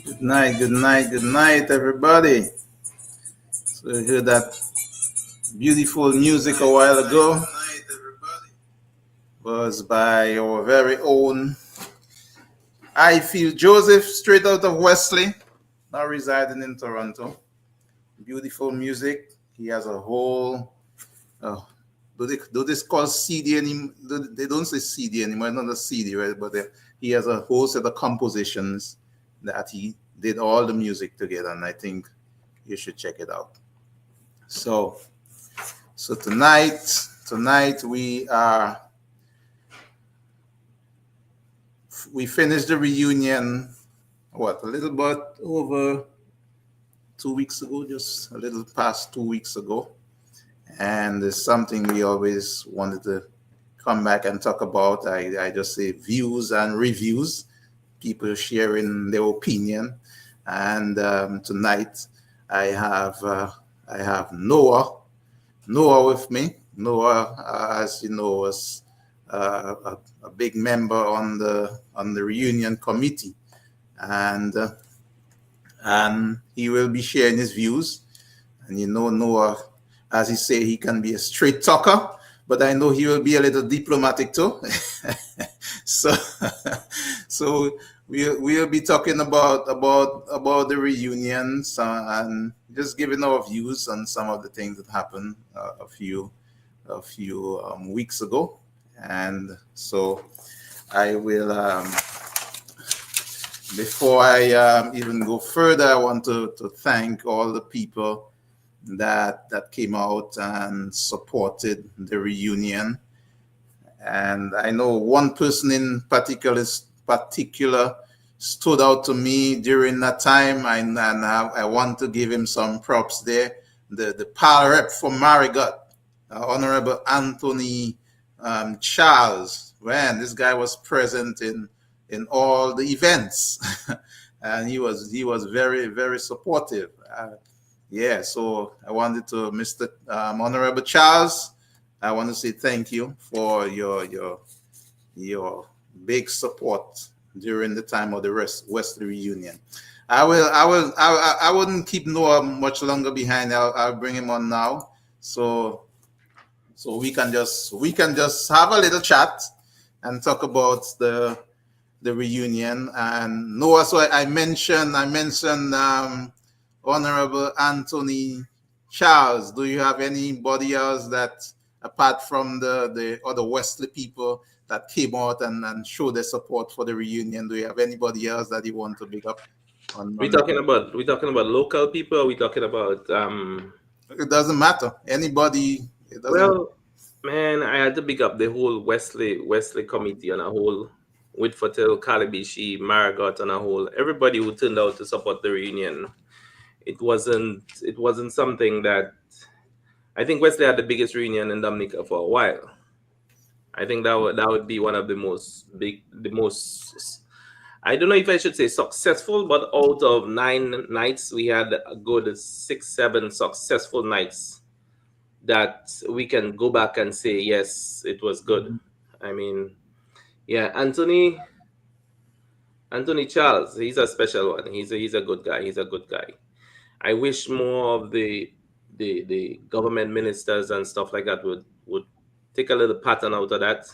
Good night, everybody. So you heard that beautiful music a while ago was by our very own I Feel Joseph, straight out of Wesley, now residing in Toronto. Beautiful music. He has a whole. Oh, do this call CD anymore? They don't say CD anymore. Not a CD, right? But he has a whole set of compositions that he did all the music together, and I think you should check it out. So, so tonight we finished the reunion. What, a little bit over 2 weeks ago, just a little past 2 weeks ago, and it's something we always wanted to come back and talk about. I just say views and reviews, people sharing their opinion, and tonight I have I have Noah with me. Noah, as you know, was a big member on the reunion committee, and he will be sharing his views. And you know, Noah, as he say, he can be a straight talker, but I know he will be a little diplomatic too. so, so we'll be talking about the reunions and just giving our views on some of the things that happened a few weeks ago. And so I will, before I even go further, I want to thank all the people that came out and supported the reunion. And I know one person in particular stood out to me during that time, and I want to give him some props there. The PAL rep for Marigot, Honorable Anthony Charles. Man, this guy was present in all the events, and he was very, very supportive. Yeah, so I wanted to, Mr. Honorable Charles, I want to say thank you for your big support during the time of the Wesley Reunion. I wouldn't keep Noah much longer behind. I'll bring him on now, so we can just have a little chat and talk about the reunion. And Noah, so I mentioned Honorable Anthony Charles. Do you have anybody else that, apart from the other Wesley people that came out and showed their support for the reunion, do you have anybody else that you want to big up? We talking about local people. Or we talking about It doesn't matter. Anybody. It doesn't. well, man, I had to big up the whole Wesley committee on a whole, with Fatel, Kalibishi, Marigot on a whole. Everybody who turned out to support the reunion. It wasn't something that I think Wesley had the biggest reunion in Dominica for a while. I think that would be one of the most. I don't know if I should say successful, but out of 9 nights, we had a good 6, 7 successful nights that we can go back and say yes, it was good. I mean, yeah, Anthony Charles, he's a special one. He's a good guy. He's a good guy. I wish more of the government ministers and stuff like that would take a little pattern out of that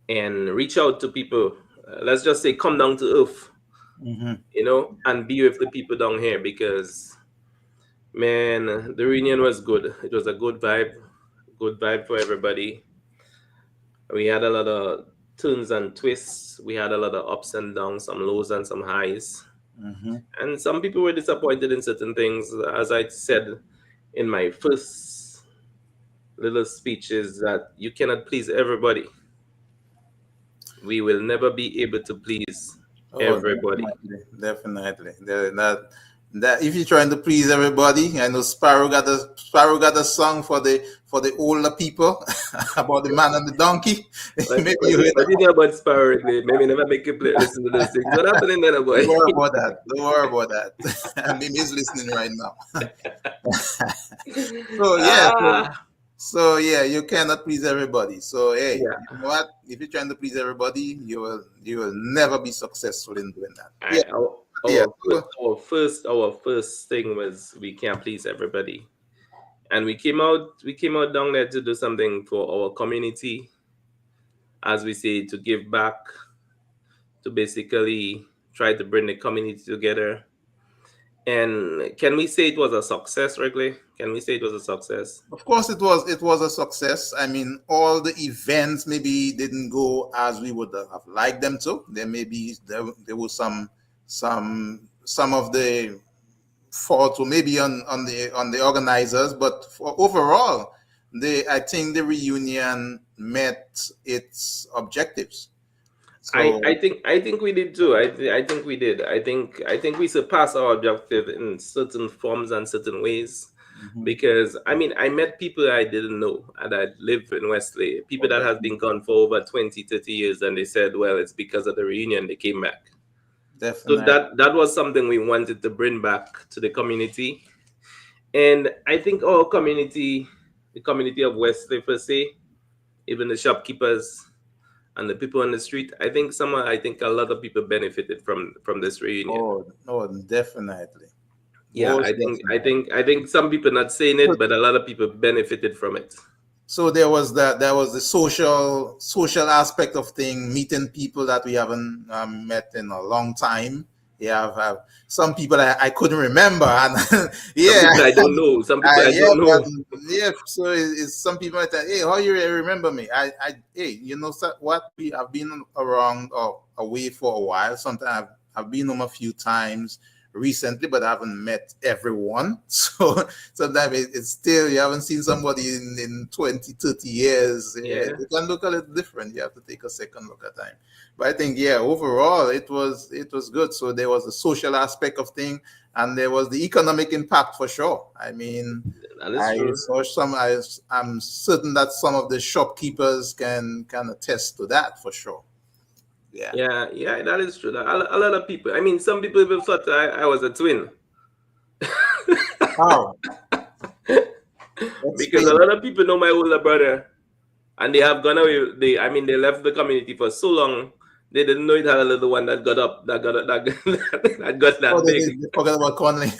and reach out to people. Let's just say come down to earth, and be with the people down here, because man, the reunion was good. It was a good vibe for everybody. We had a lot of turns and twists. We had a lot of ups and downs, some lows and some highs. And some people were disappointed in certain things. As I said in my first little speech, is that you cannot please everybody. We will never be able to please Oh, everybody. definitely. That if you're trying to please everybody, I know Sparrow got a song for the older people about the man and the donkey. But, Maybe but, you heard but you know about Sparrow, maybe never make you play, listen to those things. What happening there, boy? Don't worry about that. Don't worry about that. Maybe he's listening right now. So yeah, Ah, so yeah, you cannot please everybody. So hey, yeah. you know what? If you're trying to please everybody, you will never be successful in doing that. I, Yeah. I Yeah. Our first thing was we can't please everybody, and we came out down there to do something for our community, as we say, to give back, to basically try to bring the community together. And can we say it was a success, Wrigley? Can we say it was a success? Of course, it was a success. I mean, all the events maybe didn't go as we would have liked them to. There was some of the fault, or maybe on the organizers, but overall, I think the reunion met its objectives. I So think I think we did too. I think we did. I think we surpassed our objective in certain forms and certain ways. mhm. Because I mean, I met people I didn't know and I live in Wesley, people Oh, that has been gone for over 20, 30 years, and they said, well, it's because of the reunion they came back. So definitely. that was something we wanted to bring back to the community. And I think our community, the community of Wesley per se, even the shopkeepers and the people on the street, I think a lot of people benefited from this reunion. Oh, definitely. Yeah, Most I think definitely. I think some people not saying it, but a lot of people benefited from it. So there was the social aspect of thing, meeting people that we haven't met in a long time. Yeah, have some people I couldn't remember, and Some yeah, people I don't know. Some people I yeah, don't but know. yeah. So it's some people might say, hey, how you remember me? Hey, what, we have been around or away for a while. Sometimes I've been home a few times recently, but I haven't met everyone. So sometimes it's still, you haven't seen somebody in 20, 30 years. Yeah, It can look a little different. You have to take a second look at time. But I think, yeah, overall it was good. So there was a social aspect of thing, and there was the economic impact for sure. I mean, that is true. I'm certain that some of the shopkeepers can attest to that for sure. Yeah. Yeah, yeah, that is true. A lot of people. I mean, some people even thought I was a twin. How? Because a Explain. lot of people know my older brother, and they have gone away. I mean, they left the community for so long. They didn't know it had a little one that got up, that got Oh, that they, big. they forgot about Conley.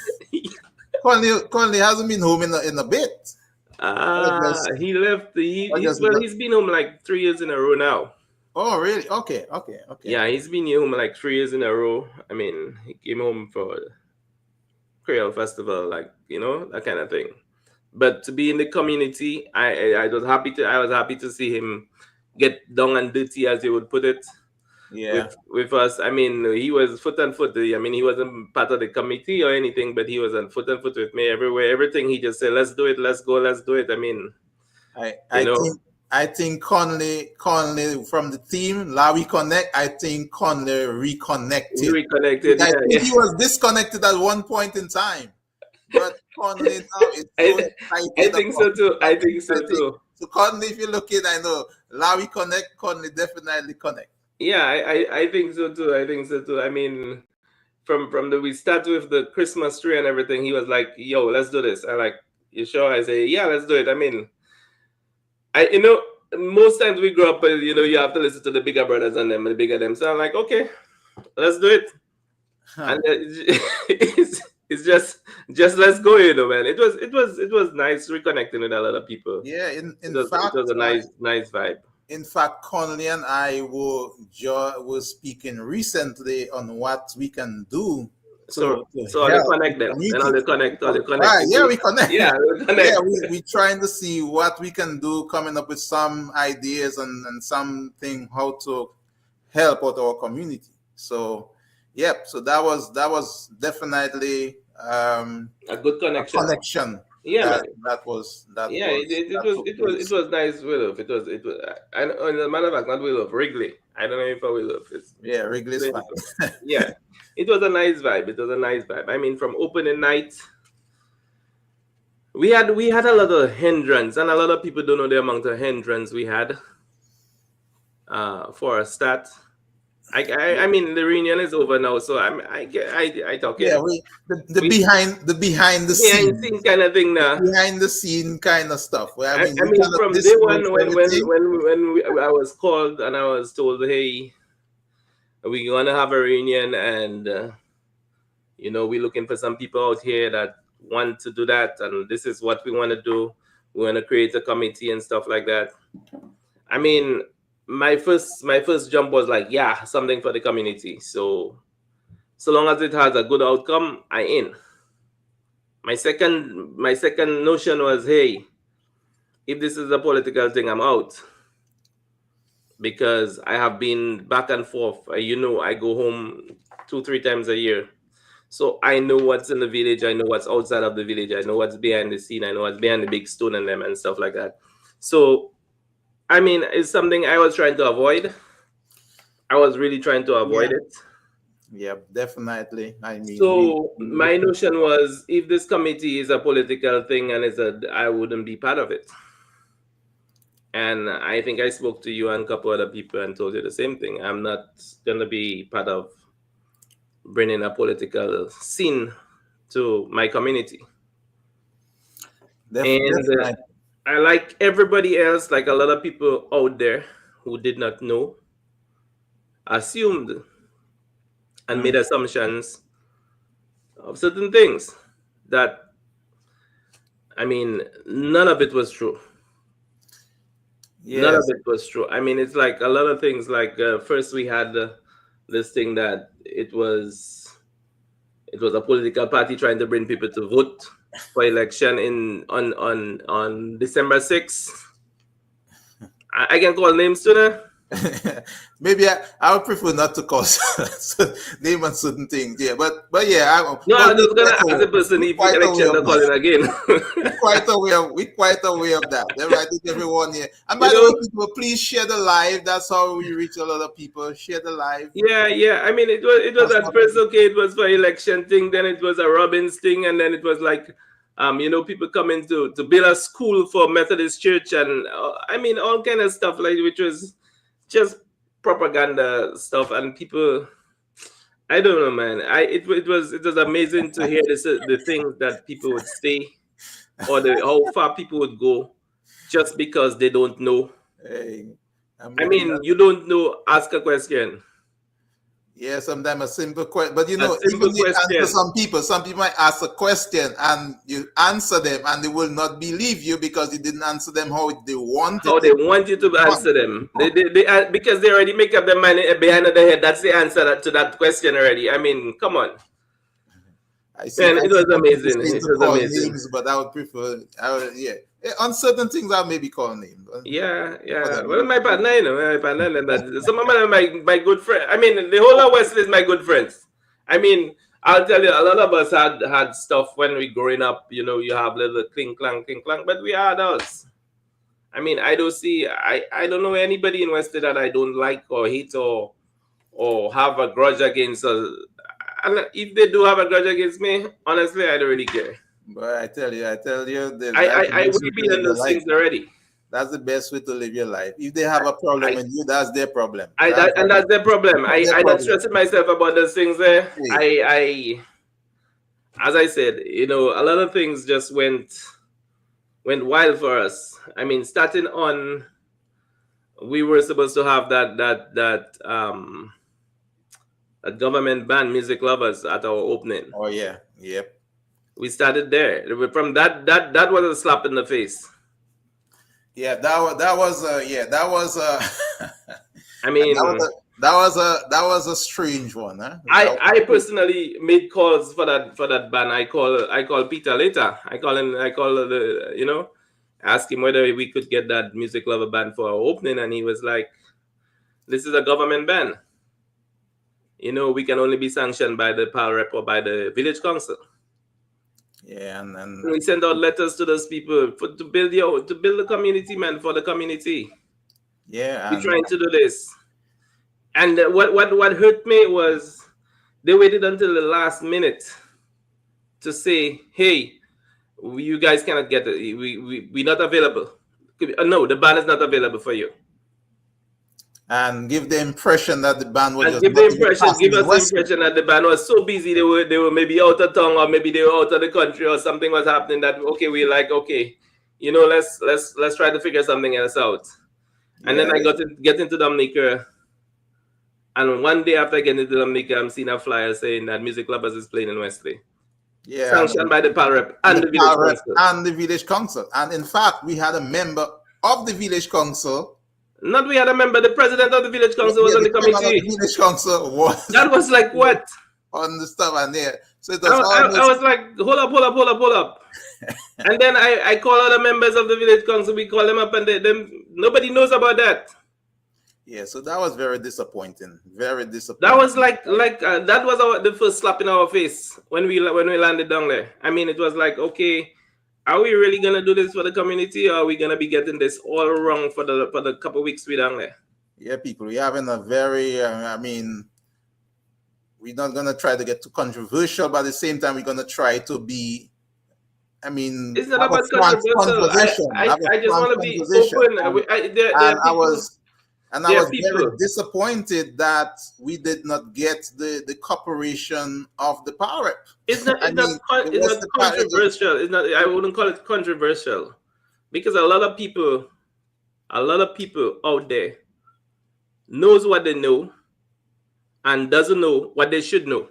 Conley hasn't been home in a bit. I just, He left. I just, He's been home like 3 years in a row now. oh, really? Okay, okay, okay. Yeah, he's been home like 3 years in a row. I mean, he came home for Creole Festival, like that kind of thing. But to be in the community, I was happy to see him get down and dirty, as you would put it, Yeah. with us. I mean, he was foot and foot. I mean, he wasn't part of the committee or anything, but he was on foot and foot with me everywhere. Everything he just said, let's do it, let's go, let's do it. I mean, I you I know, think I think Conley from the team, Larry Connect. I think Conley we reconnected. reconnected. I Yeah, think yeah. he was disconnected at one point in time, but Conley now is so I excited think about so too. I think I so think too. so. Conley, if you look in, I know Larry Connect. Conley definitely connect. Yeah, I think so too. I think so too. I mean, from the we start with the Christmas tree and everything. He was like, "Yo, let's do this." I like, "You sure?" I say, "Yeah, let's do it." I mean, most times we grow up, you have to listen to the bigger brothers and them, the bigger them. So I'm like, "Okay, let's do it." Huh. And it's just let's go, man. It was nice reconnecting with a lot of people. Yeah. It In was it was fact, a nice vibe. Conley and I were speaking recently on what we can do So to so all the help the connect them, then community. all the connect Right? Yeah, people. we connect. Yeah, we Yeah, connect. we trying to see what we can do, coming up with some ideas and something how to help out our community. So, yep. So that was definitely A good a connection. connection Yeah, that man. that was that Yeah, was it that was took it was it place. was nice Willow. It was and as a matter of fact, not Willow, Wrigley. I don't know if I Willow. It's Yeah, Wrigley's fine. yeah. It was a nice vibe. It was a nice vibe. I mean, from opening night, we had a lot of hindrance, and a lot of people don't know the amount of hindrance we had for a start. I mean, the reunion is over now, so I Yeah, talking the we behind the behind scene, scene kind of thing now. behind the scene kind of stuff. Well, I mean, I we mean, cannot from day disclose one, everything. I was called and I was told, "Hey, we're gonna have a reunion," and We're looking for some people out here that want to do that, and this is what we want to do. We want to create a committee and stuff like that. I mean, my first jump was like, yeah, something for the community. So long as it has a good outcome, I in. My second notion was, hey, if this is a political thing, I'm out, because I have been back and forth. I go home 2-3 times a year. So I know what's in the village. I know what's outside of the village. I know what's behind the scene. I know what's behind the big stone and them and stuff like that. So, I mean, it's something I was trying to avoid. I was really trying to avoid Yeah. it. Yeah, definitely. I mean, So my notion was, if this committee is a political thing and I wouldn't be part of it. And I think I spoke to you and a couple other people and told you the same thing. I'm not going to be part of bringing a political scene to my community. And definitely. I, like everybody else, like a lot of people out there who did not know, assumed and made assumptions of certain things that, I mean, none of it was true. None of Yes. it was true. I mean, it's like a lot of things. Like first, we had this thing that it was a political party trying to bring people to vote for election on December 6th. I can call names to that. Maybe I would prefer not to cause name on certain things. Yeah, but yeah, No, but I'm just gonna ask the person we if quite aware election of they're calling again. we quite aware of that. I think everyone here. And by you the know? way, people, please share the live. That's how we reach a lot of people. Share the live. Yeah. I mean, it was That's at not first okay. It was for election thing. Then it was a Robbins thing, and then it was like, people coming to build a school for Methodist Church, and I mean all kind of stuff, like, which was just propaganda stuff, and people. I don't know, man. It was amazing to hear the things that people would say, or how far people would go, just because they don't know. hey, I I mean, mean, you don't know, ask a question. yeah, sometimes a simple question, but A even simple the answer, question. some people might ask a question and you answer them and they will not believe you because you didn't answer them how they How wanted they it. want you to answer them. They because they already make up their mind behind their head. That's the answer to that question already. I mean, come on. Man, I it see was some people amazing. saying It to was call amazing. names, but I would prefer, yeah. On certain things, I'll maybe call names. Yeah. Whatever. Well, my partner, my partner, and that some of my good friend. I mean, the whole of Wesley is my good friends. I mean, I'll tell you, a lot of us had stuff when we growing up. You have little clink clank, but we are adults. I mean, I don't know anybody in Wesley that I don't like or hate or have a grudge against. And if they do have a grudge against me, honestly, I don't really care. But I tell you, that's the I best way way to live beyond your those life. things already. That's the best way to live your life. If they have a problem I with you, that's their problem. and that's the problem. That's their I not problem. stressing myself about those things there. Hey, As I said, a lot of things just went wild for us. I mean, starting on, we were supposed to have that government band, Music Lovers, at our opening. oh yeah, yep. We started there. From that was a slap in the face. Yeah, that was I mean, that was a strange one, huh? I personally made calls for that band. I call Peter later. I call the ask him whether we could get that Music Lover band for our opening, and he was like, "This is a government band. We can only be sanctioned by the PAL rep or by the village council." Yeah, and We send out letters to those people to build the community, man, for the community. yeah, We're and trying to do this. And what hurt me was they waited until the last minute to say, "Hey, you guys cannot get it. We're not available. No, the band is not available for you." give the impression that the band was And just not even give passing in us the Western. impression that the band was so busy they were maybe out of town, or maybe they were out of the country, or something was happening that, okay, we're like, okay, let's try to figure something else out. And then Yeah, I get into Dominica, And one day after getting to Dominica, I'm seeing a flyer saying that Music Lovers is playing in Wesley. Yeah, Sanctioned by the Pal Rep and and the the Village power Council. and the village council. And in fact, we had a member of the village council. Not we had a member, the president of the Village Council was Yeah, on the the chairman of the committee. village council was That was like what? on the stuff and there. So it I, was I, I almost was like, hold up. And then I call other members of the Village Council. We call them up, and nobody knows about that. yeah. So that was very disappointing. Very That disappointing. was that was the first slap in our face when we landed down there. I mean, it was like, okay, are we really gonna do this for the community, or are we gonna be getting this all wrong for the couple weeks we down there? Yeah, people, we're having a very. I mean, we're not gonna try to get too controversial, but at the same time, we're gonna try to be. I mean, It's not have a about frank controversial. conversation. Have a I just frank want to be conversation. open. There And are people. I There are was very people. disappointed that we did not get the cooperation of the power rep. It's not. I mean, it It's was not controversial. It's not. I wouldn't call it controversial, because a lot of people out there knows what they know and doesn't know what they should know.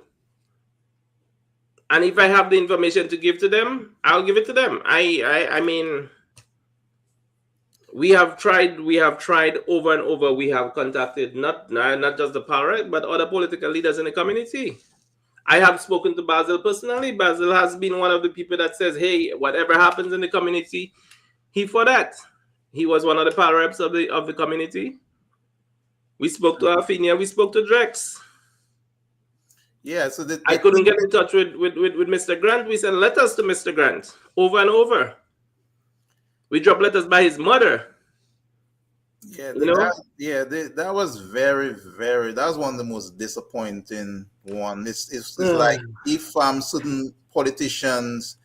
And if I have the information to give to them, I'll give it to them. I mean, we have tried over and over. We have contacted not just the power, but other political leaders in the community. I have spoken to Basil personally. Basil has been one of the people that says, hey, whatever happens in the community, he for that. He was one of the power reps of the community. We spoke to Alfinia, we spoke to Drex. Yeah, so I couldn't get in touch with Mr. Grant. We sent letters to Mr. Grant over and over. We dropped letters by his mother. Yeah, you know? that was that was one of the most disappointing one. It's like if certain politicians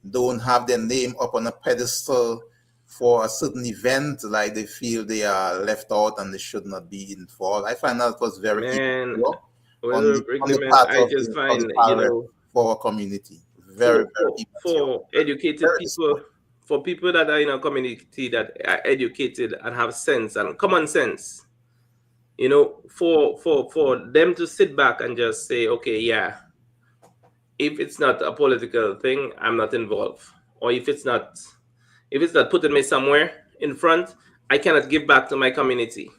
don't have their name up on a pedestal for a certain event, like they feel they are left out and they should not be involved. I find that was very immature on the part of the power for our community. Very for educated people. For people that are in a community that are educated and have sense and common sense, for them to sit back and just say, okay, yeah, if it's not a political thing, I'm not involved. Or if it's not putting me somewhere in front, I cannot give back to my community.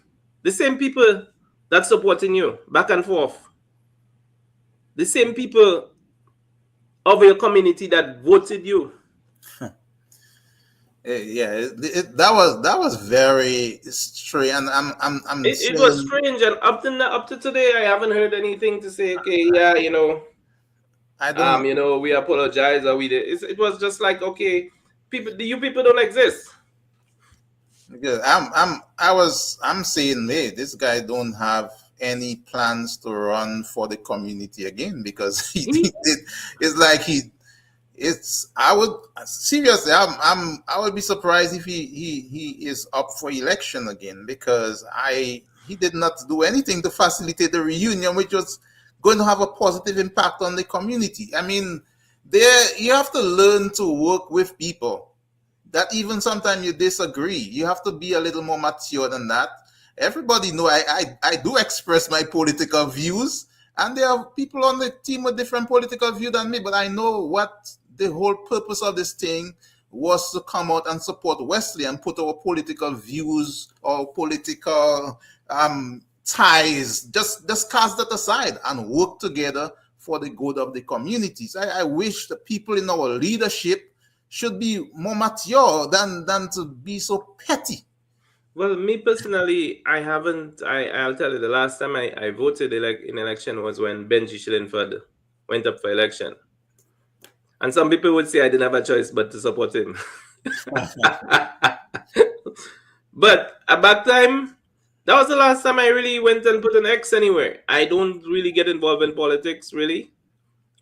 The same people that's supporting you back and forth, the same people of your community that voted you. Yeah, that was very strange, and it was strange, and up to today, I haven't heard anything to say. Okay, yeah, I don't. We apologize, or we did. It was just like, okay, you people don't exist. Because I'm saying, hey, this guy don't have any plans to run for the community again, because it's like I would be surprised if he is up for election again, because he did not do anything to facilitate the reunion, which was going to have a positive impact on the community. I mean, you have to learn to work with people that even sometimes you disagree. You have to be a little more mature than that. Everybody know I do express my political views, and there are people on the team with different political view than me, but I know what the whole purpose of this thing was, to come out and support Wesley and put our political views or political ties, just cast that aside and work together for the good of the communities. I wish the people in our leadership should be more mature than to be so petty. Well, me personally, I'll tell you, the last time I voted in election was when Benji Shillingford went up for election. And some people would say I didn't have a choice but to support him. But at that time, that was the last time I really went and put an X anywhere. I don't really get involved in politics, really.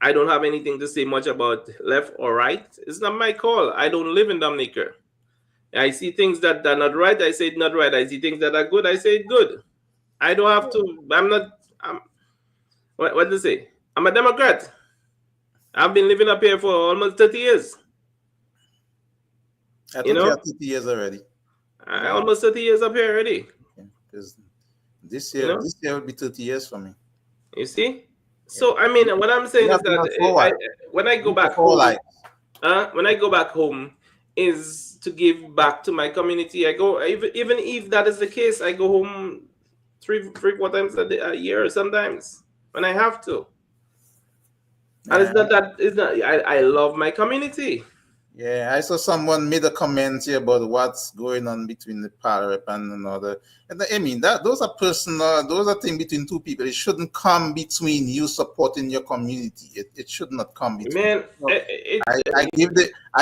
I don't have anything to say much about left or right. It's not my call. I don't live in Dominica. I see things that are not right, I say it's not right. I see things that are good, I say it's good. I don't have to. What do you say? I'm a Democrat. I've been living up here for almost 30 years. I think you have 30 years already. Almost 30 years up here already. Because You know, this year will be 30 years for me. you see. Yeah. So I mean, what I'm We saying is have been that on for a while. when I go back For our home, life. when I go back home, is to give back to my community. I go even if that is the case, I go home three, 4 times a year sometimes when I have to. And Yeah. it's not. I love my community. Yeah, I saw someone made a comment here about what's going on between the power rep and another. And I mean that those are personal, those are things between two people. It shouldn't come between you supporting your community. It should not come between. Man, So I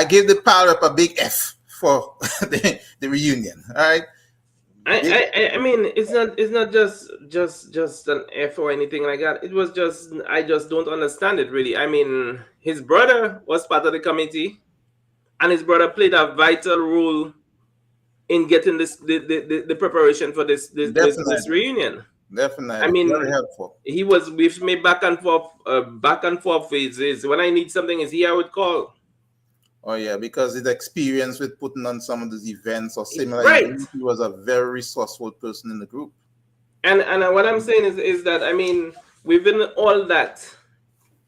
give the power rep a big F for the reunion. All right. Big, I mean, it's not just an F or anything like that. It was just I just don't understand it really. I mean, his brother was part of the committee, and his brother played a vital role in getting the preparation for this definitely, reunion. I definitely. Very mean, helpful. he was with me back and forth. Is when I need something, is he I would call. Oh yeah, because his experience with putting on some of these events or similar Right. events, he was a very resourceful person in the group. And what I'm saying is that I mean, within all that,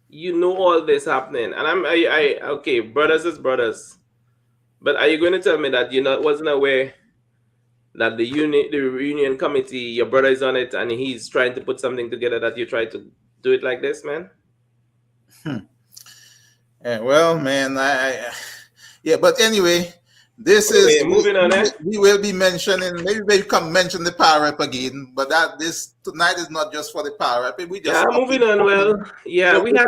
you know all this happening, and I okay, brothers is brothers. But are you going to tell me that you not wasn't aware that the reunion committee, your brother is on it, and he's trying to put something together that you try to do it like this, man? Yeah, well, man, yeah, but anyway, this is Anyway, moving on, eh? we will be mentioning. Maybe we come mention the power rep again, but that this tonight is not just for the power rep. We Yeah, just moving on. Well, yeah, we had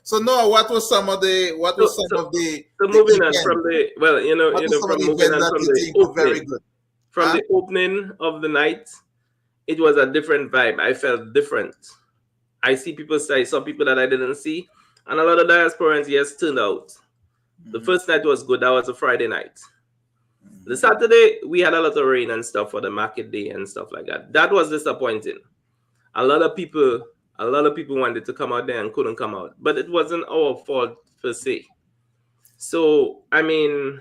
so Noah, what was some of the so the moving on from events? the well, What was some of from the moving events on that from you the think were very opening, good? from Huh? the opening of the night, it was a different vibe. I felt different. I saw people that I didn't see, and a lot of diasporans yes turned out. The first night was good. That was a Friday night. The Saturday we had a lot of rain and stuff for the market day and stuff like that. That was disappointing. A lot of people, wanted to come out there and couldn't come out, but it wasn't our fault per se. So I mean,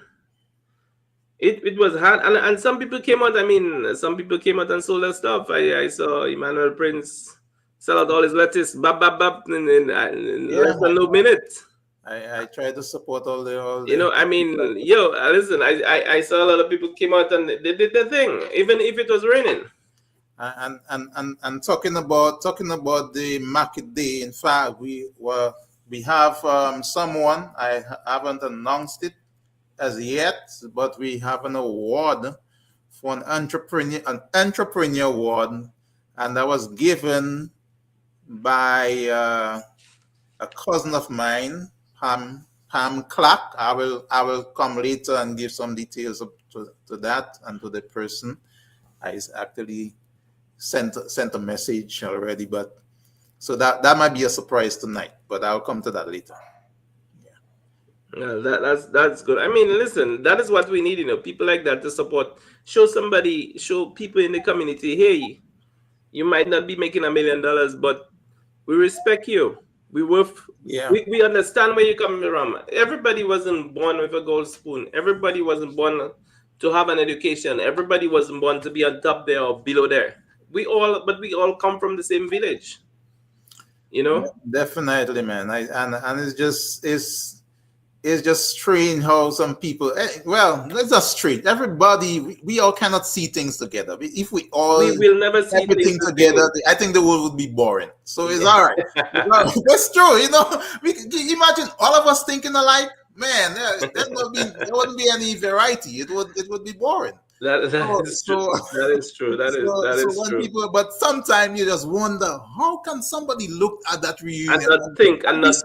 it was hard, and some people came out. I mean, some people came out and sold their stuff. I saw Emmanuel Prince sell out all his lettuce, bap bap bap, in Yeah, less than no minute. I try to support all You the know, I mean, yo, listen, I saw a lot of people came out and they did the thing, even if it was raining. and talking about the market day. In fact, we have someone. I haven't announced it as yet, but we have an award for an entrepreneur award, and that was given by a cousin of mine, Pam Clark. I will come later and give some details to that and to the person. I actually sent a message already, but so that might be a surprise tonight. But I'll come to that later. Yeah, that's good. I mean, listen, that is what we need, people like that to support. Show people in the community, hey, you might not be making $1 million, but we respect you. We worth. Yeah. We understand where you're coming from. Everybody wasn't born with a gold spoon. Everybody wasn't born to have an education. Everybody wasn't born to be on top there or below there. We all come from the same village. Definitely, man. And it's just strange how some people. Well, it's just strange. Everybody, we all cannot see things together. If we all we will never see everything things together, I think the world would be boring. So it's all right. That's true. Imagine all of us thinking alike. Man, there wouldn't be any variety. It would be boring. That is true. That is true. That is true. But sometimes you just wonder, how can somebody look at that reunion and not think and not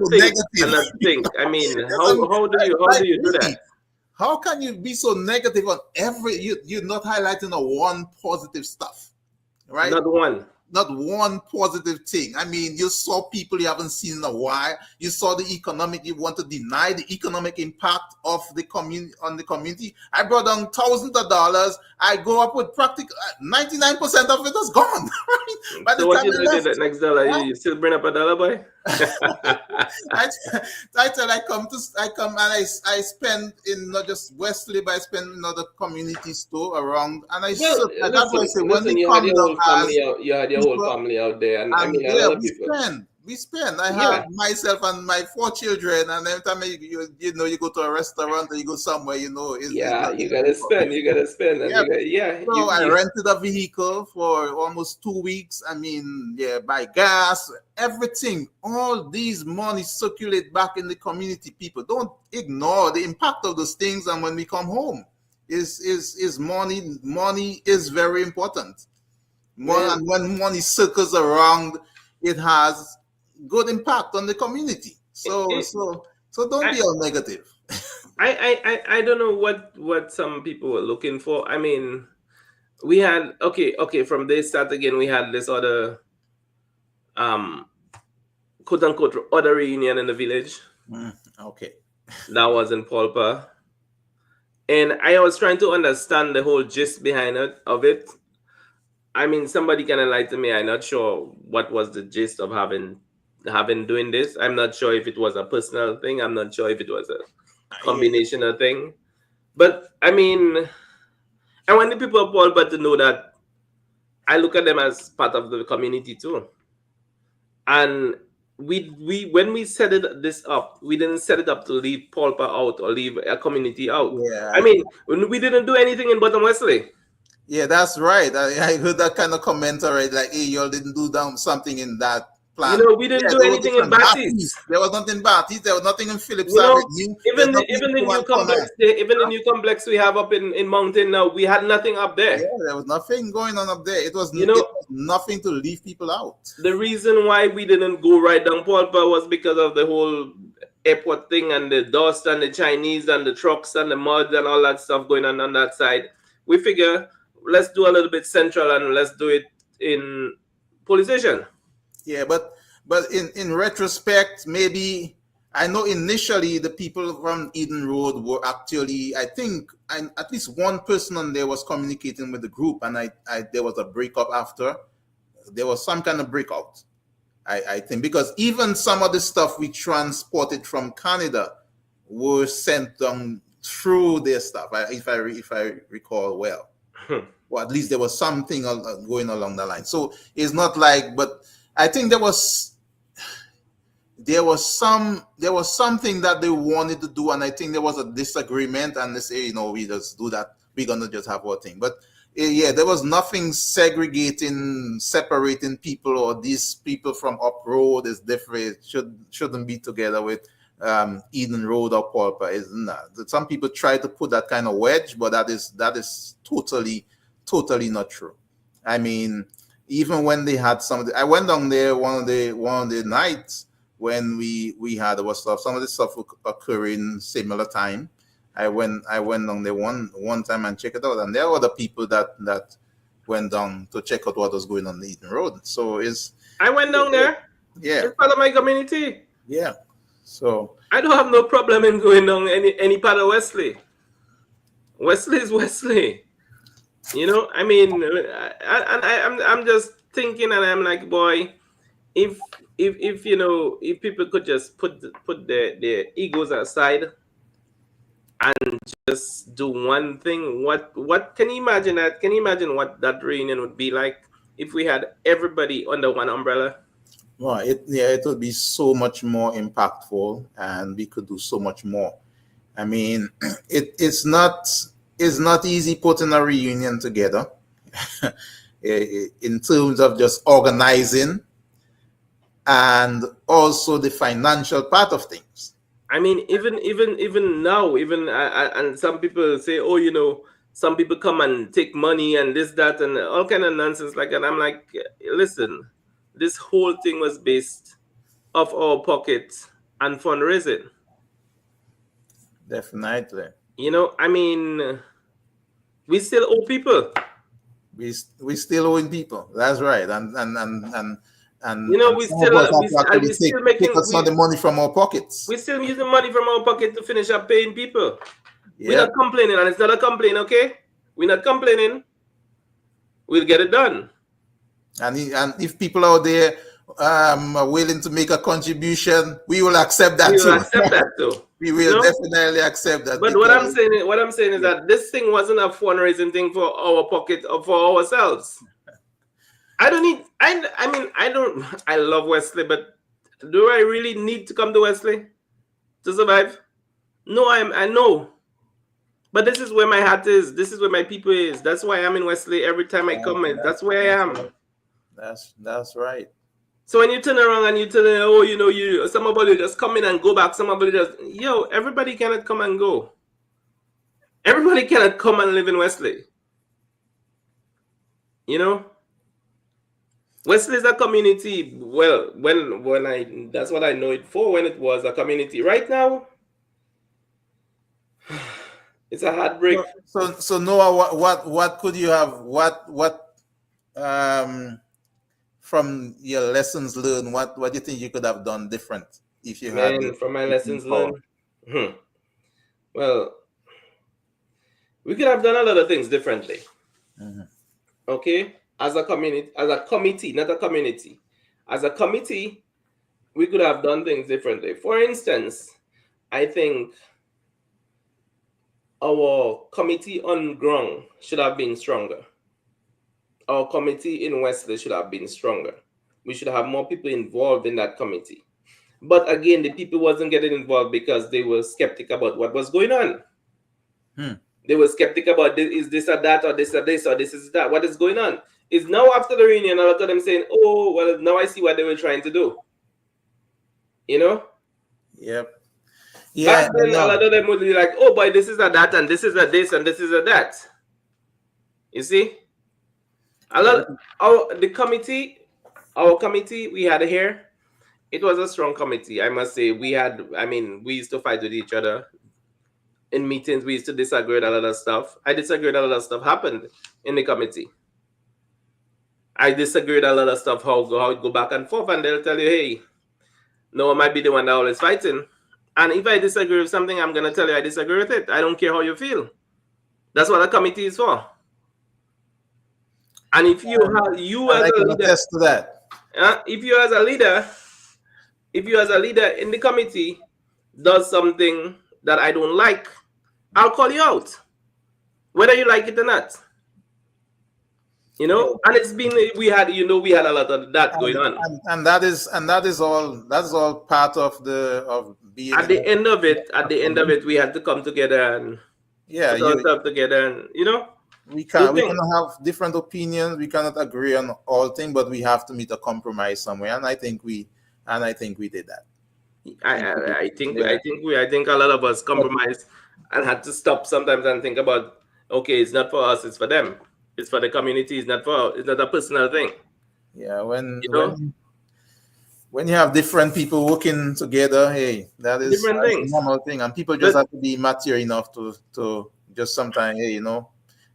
think? I mean, how do you do that? How can you be so negative on you're not highlighting a one positive stuff, right? Not one positive thing. I mean, you saw people you haven't seen in a while. You saw the economic. You want to deny the economic impact of the community on the community. I brought down thousands of dollars. I go up with practically 99% of it is gone. Right? So what you did that next dollar? You still bring up $1, boy? I, I tell I come and I spend in not just Wesley, but I spend in other communities too around. And Well, that's why I say when listen. we You had come your down whole family as out. You had your whole people, family out there, and I and mean, a yeah, lot of people. we spend. I have Yeah, myself and my 4 children, and every time you go to a restaurant or you go somewhere, it's yeah. not You easy. gotta spend. You gotta spend, and Yeah. you got yeah. So I rented a vehicle for almost 2 weeks. I mean, yeah, buy gas, everything. All these money circulate back in the community. People don't ignore the impact of those things. And when we come home, is money. Money is very important. Man, And when money circles around, it has good impact on the community. it, it, So don't I, be all negative. I don't know what some people were looking for. I mean, we had okay. From this start again, we had this other um quote unquote other reunion in the village Okay. that was in Pulpa, and I was trying to understand the whole gist behind it of it. I mean, somebody can enlighten me. I'm not sure what was the gist of having doing this. I'm not sure if it was a personal thing. I'm not sure if it was a Yeah. combination of thing. But I mean, I want the people of Pulpa to know that I look at them as part of the community too. And we when we set this up, we didn't set it up to leave Pulpa out or leave a community out. I Yeah. mean, when we didn't do anything in Bottom Wesley. Yeah, that's right. I heard that kind of comment already, like, hey, y'all didn't do down something in that You plan. know, we didn't Yeah, do there was anything in different Baptiste. Baptist. There was nothing Baptist. There was nothing in Phillips You know, Avenue. There's nothing even the in new one corner. complex, even the new complex we have up in Mountain now, we had nothing up there. Yeah, there was nothing going on up there. You It know, was nothing to leave people out. the reason why we didn't go right down Pulpa was because of the whole airport thing and the dust and the Chinese and the trucks and the mud and all that stuff going on that side. We figure let's do a little bit central and let's do it in police station. Yeah, but in retrospect, maybe I know initially the people from Eden Road were actually, I think, at least one person on there was communicating with the group, and I there was a breakup after. There was some kind of breakout. I think because even some of the stuff we transported from Canada were sent through their stuff. If I recall well. Or at least there was something going along the line. So it's not like, but I think there was something that they wanted to do, and I think there was a disagreement, and they say, we just do that. We're gonna just have our thing. But yeah, there was nothing separating people, or these people from up road is different. Shouldn't be together with Eden Road or Pulpa. Is not. Some people try to put that kind of wedge, but that is totally not true. I mean, even when they had I went down there one of the nights when we had our stuff. Some of the stuff occurring similar time. I went down there one time and check it out, and there were the people that went down to check out what was going on the Eden Road. So I went down there. yeah, It's part of my community. yeah. So I don't have no problem in going down any part of Wesley. Wesley is Wesley. You know, I mean, I'm just thinking, and I'm like, boy, if if people could just put their egos aside and just do one thing, what can you imagine that? Can you imagine what that reunion would be like if we had everybody under one umbrella? well, it would be so much more impactful, and we could do so much more. I mean, it's not easy putting a reunion together in terms of just organizing and also the financial part of things. I mean, even now, and some people say, oh, some people come and take money and this, that, and all kind of nonsense like that. I'm like, listen, this whole thing was based off our pockets and fundraising. Definitely. I mean, we still owe people. We still owing people. That's right. And We some of still us have we to and we actually still take making some of the money from our pockets. we still using money from our pocket to finish up paying people. We're Yeah. not complaining, and it's not a complaint, okay? We're not complaining. We'll get it done. And if people out there willing to make a contribution, we will accept that We will too. accept that too. We You will know? definitely accept that But because what I'm saying is that this thing wasn't a fundraising thing for our pocket or for ourselves. I don't need. I mean, I don't. I love Wesley, but do I really need to come to Wesley to survive? No, I know. But this is where my heart is. This is where my people is. That's why I'm in Wesley every time I come. That's where I that's am. right. That's right. So when you turn around and you tell them, oh, you know, somebody just come in and go back. Somebody just, everybody cannot come and go. Everybody cannot come and live in Wesley. You know, Wesley is a community. Well, when that's what I know it for. When it was a community, right now, it's a heartbreak. So Noah, what could you have? What from your lessons learned, what do you think you could have done different if you had Man, from my the lessons power? learned, well, we could have done a lot of things differently. Okay, as a committee, not a community. As a committee, we could have done things differently. For instance, I think our committee on ground should have been stronger. Our committee in Wesley should have been stronger. We should have more people involved in that committee. But again, the people wasn't getting involved because they were skeptic about what was going on. They were skeptic about is this or that, or this or this, or this is that. What is going on? Is now after the reunion, a lot of them saying, oh, well, now I see what they were trying to do. You know? Yep. Yeah. Back then, a lot of them would be like, oh, boy, this is a that, and this is a this, and this is a that. You see? Our committee we had here, it was a strong committee. I must say, we used to fight with each other. In meetings, we used to disagree with a lot of stuff. I disagree with a lot of stuff happened in the committee. I disagree with a lot of stuff, how it go back and forth, and they'll tell you, hey, no, I might be the one that always fighting. And if I disagree with something, I'm going to tell you I disagree with it. I don't care how you feel. That's what a committee is for. And if you as a leader, attest to that. if you as a leader in the committee does something that I don't like, I'll call you out, whether you like it or not. You know, and it's been we had a lot of that going on. And that is all part of being at the end of it, we had to come together and put ourselves together, and we cannot have different opinions, we cannot agree on all things, but we have to meet a compromise somewhere, and I think we did that. I think a lot of us compromised and had to stop sometimes and think about, okay, it's not for us, it's for them, it's for the community, it's not a personal thing. Yeah, when you have different people working together, hey, that's a normal thing, and people just have to be mature enough to just sometimes, hey,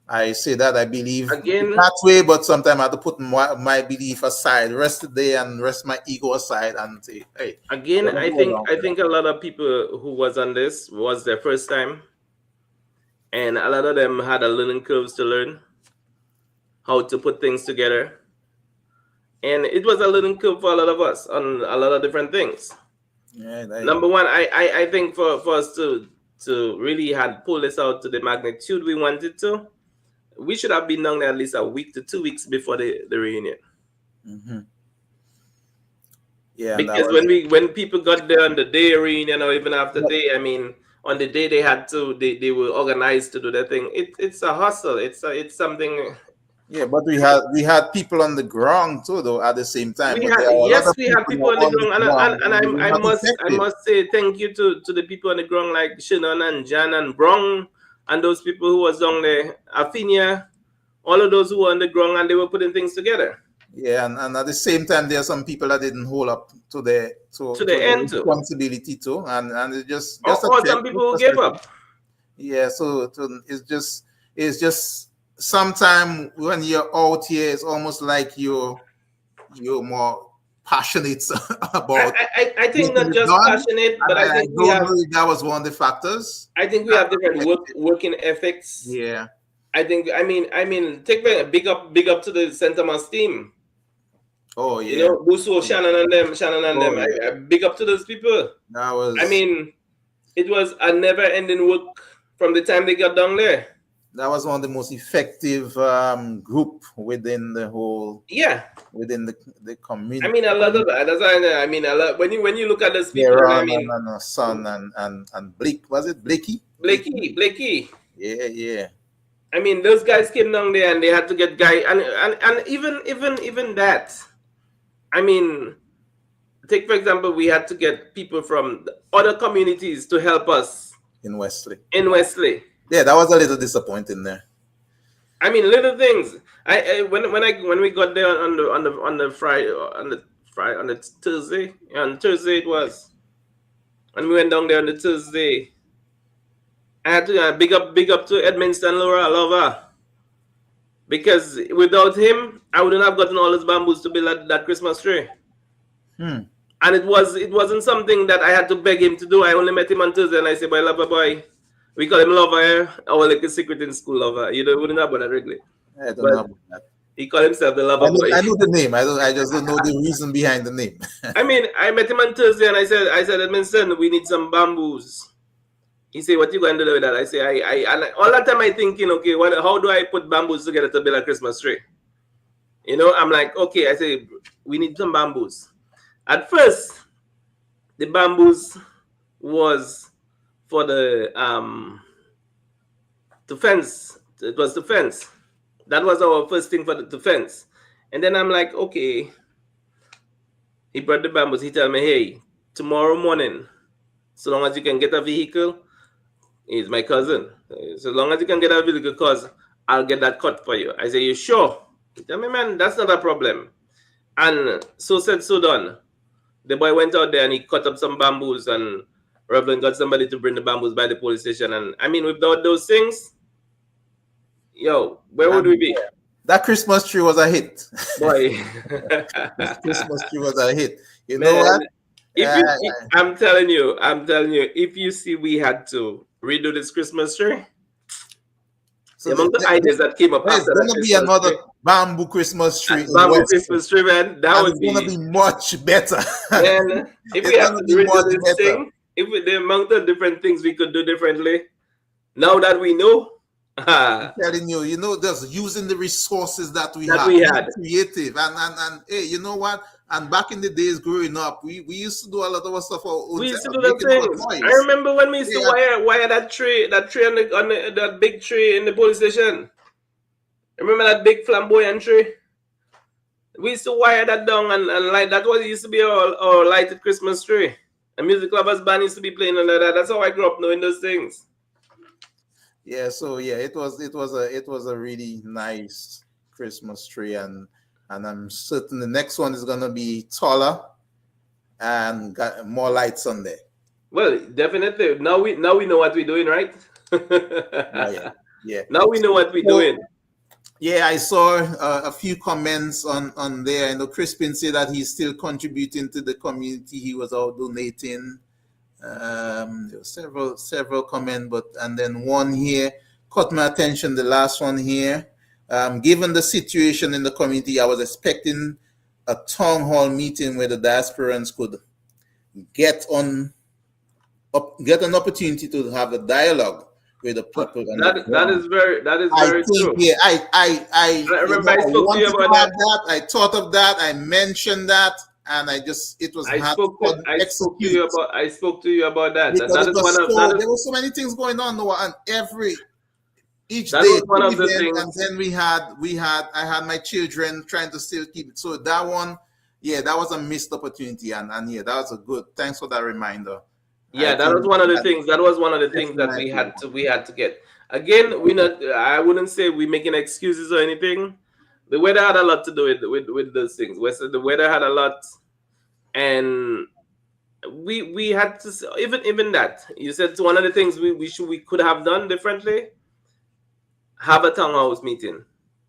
I say that I believe again that way, but sometimes I have to put my belief aside, rest the day and rest my ego aside, and say, hey. Again, I think a lot of people who was on this was their first time, and a lot of them had a learning curves to learn how to put things together, and it was a learning curve for a lot of us on a lot of different things. Yeah, number one, I think for us to really had pull this out to the magnitude we wanted to, we should have been down there at least a week to 2 weeks before the reunion. Yeah, because when people got there on the day of reunion or even after day, I mean, on the day they were organized to do their thing. It's a hustle. It's something. Yeah, but we had people on the ground too, though. At the same time, we had people on the ground, and I must say thank you to the people on the ground like Shannon and Jan and Brown and those people who was down there, Afinia, all of those who were on the ground, and they were putting things together. Yeah, and at the same time, there are some people that didn't hold up to the end responsibility too, and it's just some people who gave up. Yeah, so it's just sometimes when you're out here, it's almost like you're more passionate about. I think not just passionate, but I think that was one of the factors. I think we have different working ethics. Yeah. I think I mean take big up to the St. Thomas team. Oh yeah. Busso, Shannon and Oh them. yeah. I big up to those people. That I was mean, it was a never-ending work from the time they got down there. that was one of the most effective group within the whole Yeah, within the I community. mean a lot of that. That's why I mean a lot. When you look at those Yeah, people, and I Ron mean and Son and Blake, was it Blakey? Blakey. Yeah, yeah. I mean, those guys came down there and they had to get guy and even that. I mean, take for example, we had to get people from other communities to help us In Wesley. in Wesley. Yeah, that was a little disappointing there. I mean, little things. When we got there on the Friday on the Thursday, on Thursday it was, when we went down there on the Thursday. I had to big up to Edmonston Laura Lover, because without him, I wouldn't have gotten all those bamboos to build that Christmas tree. Hmm. And it wasn't something that I had to beg him to do. I only met him on Tuesday and I said, "Boy, Lover boy," we call him Lover, our like a secret in school, Lover. You know, wouldn't know about that regularly, I don't know but about that. he called himself the Lover boy. I know the name. I just don't know the reason behind the name. I mean, I met him on Thursday and I said, Edmondson, we need some bamboos. He said, "What you going to do with that?" I say, and all that time I thinking, okay, how do I put bamboos together to build a Christmas tree? I'm like, okay. I say, we need some bamboos. At first, the bamboos was for the fence. It was the fence. That was our first thing for the fence. And then I'm like, okay. He brought the bamboos. He tell me, hey, tomorrow morning, so long as you can get a vehicle, he's my cousin. So long as you can get a vehicle, cause I'll get that cut for you. I say, you sure? He tell me, man, that's not a problem. And so said, so done. The boy went out there and he cut up some bamboos, and Reverend got somebody to bring the bamboos by the police station. And I mean, without those things, yo, where would we be? That Christmas tree was a hit. Boy. That Christmas tree was a hit. You know Man, what? I'm telling you, if you see we had to redo this Christmas tree, So among the ideas that came up there's after that gonna be Christmas another tree, bamboo Christmas tree in bamboo West, Christmas tree, man, that and would it's gonna be, be much better. man, if we It's have gonna to be redo much this better. thing, the amount of different things we could do differently, now that we know, I'm that telling you, just using the resources that we have, we being had. creative, and hey, you know what? And back in the days growing up, we used to do a lot of our stuff our own We used to selves, do the making our things. I toys. remember when we used to Yeah, wire that tree that big tree in the police station. Remember that big flamboyant tree? We used to wire that down and light. That was used to be our lighted Christmas tree. A music lovers band used to be playing under that. That's how I grew up knowing those things. yeah. So yeah, it was a really nice Christmas tree, and I'm certain the next one is gonna be taller and got more lights on there. Well, definitely. Now we know what we're doing, right? Oh yeah, yeah. Now we know what we're So doing. yeah, I saw a few comments on there. I know Crispin said that he's still contributing to the community. He was out donating. There were several comments, but and then one here caught my attention. The last one here. Given the situation in the community, I was expecting a town hall meeting where the diasporans could get on get an opportunity to have a dialogue with the people on the That ground. is I very think, true. yeah, I remember I I spoke to you wanted to about have that. that. I thought of that. I mentioned that, and it was hard to execute I spoke to you about that. because That it is was one of there were so many things going on, Noah, and each that day was one two of the events, and things. then I had my children trying to still keep it. So that one, yeah, that was a missed opportunity, and yeah, that was a good. Thanks for that reminder. I Yeah, that was think one of the that things. That was one of the things that definitely, we had to get. Again, we not. I wouldn't say we making excuses or anything. The weather had a lot to do with those things. The weather had a lot, and we had to even that. You said one of the things we could have done differently. Have a town house meeting.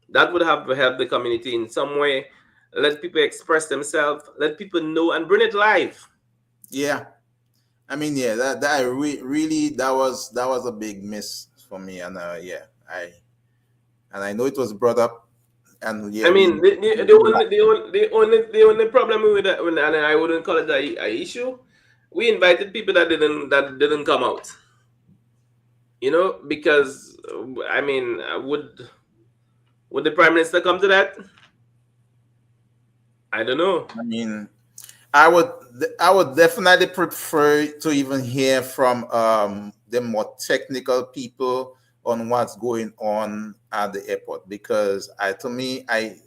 That would have helped the community in some way. Let people express themselves. Let people know and bring it live. yeah. I mean, yeah, really that was a big miss for me, and yeah, I know it was brought up And yeah, I we mean, know. the only problem with that, and I wouldn't call it a issue. We invited people that didn't come out. Because I mean, would the prime minister come to that? I don't know. I mean, I would I would definitely prefer to even hear from the more technical people on what's going on at the airport, because to me,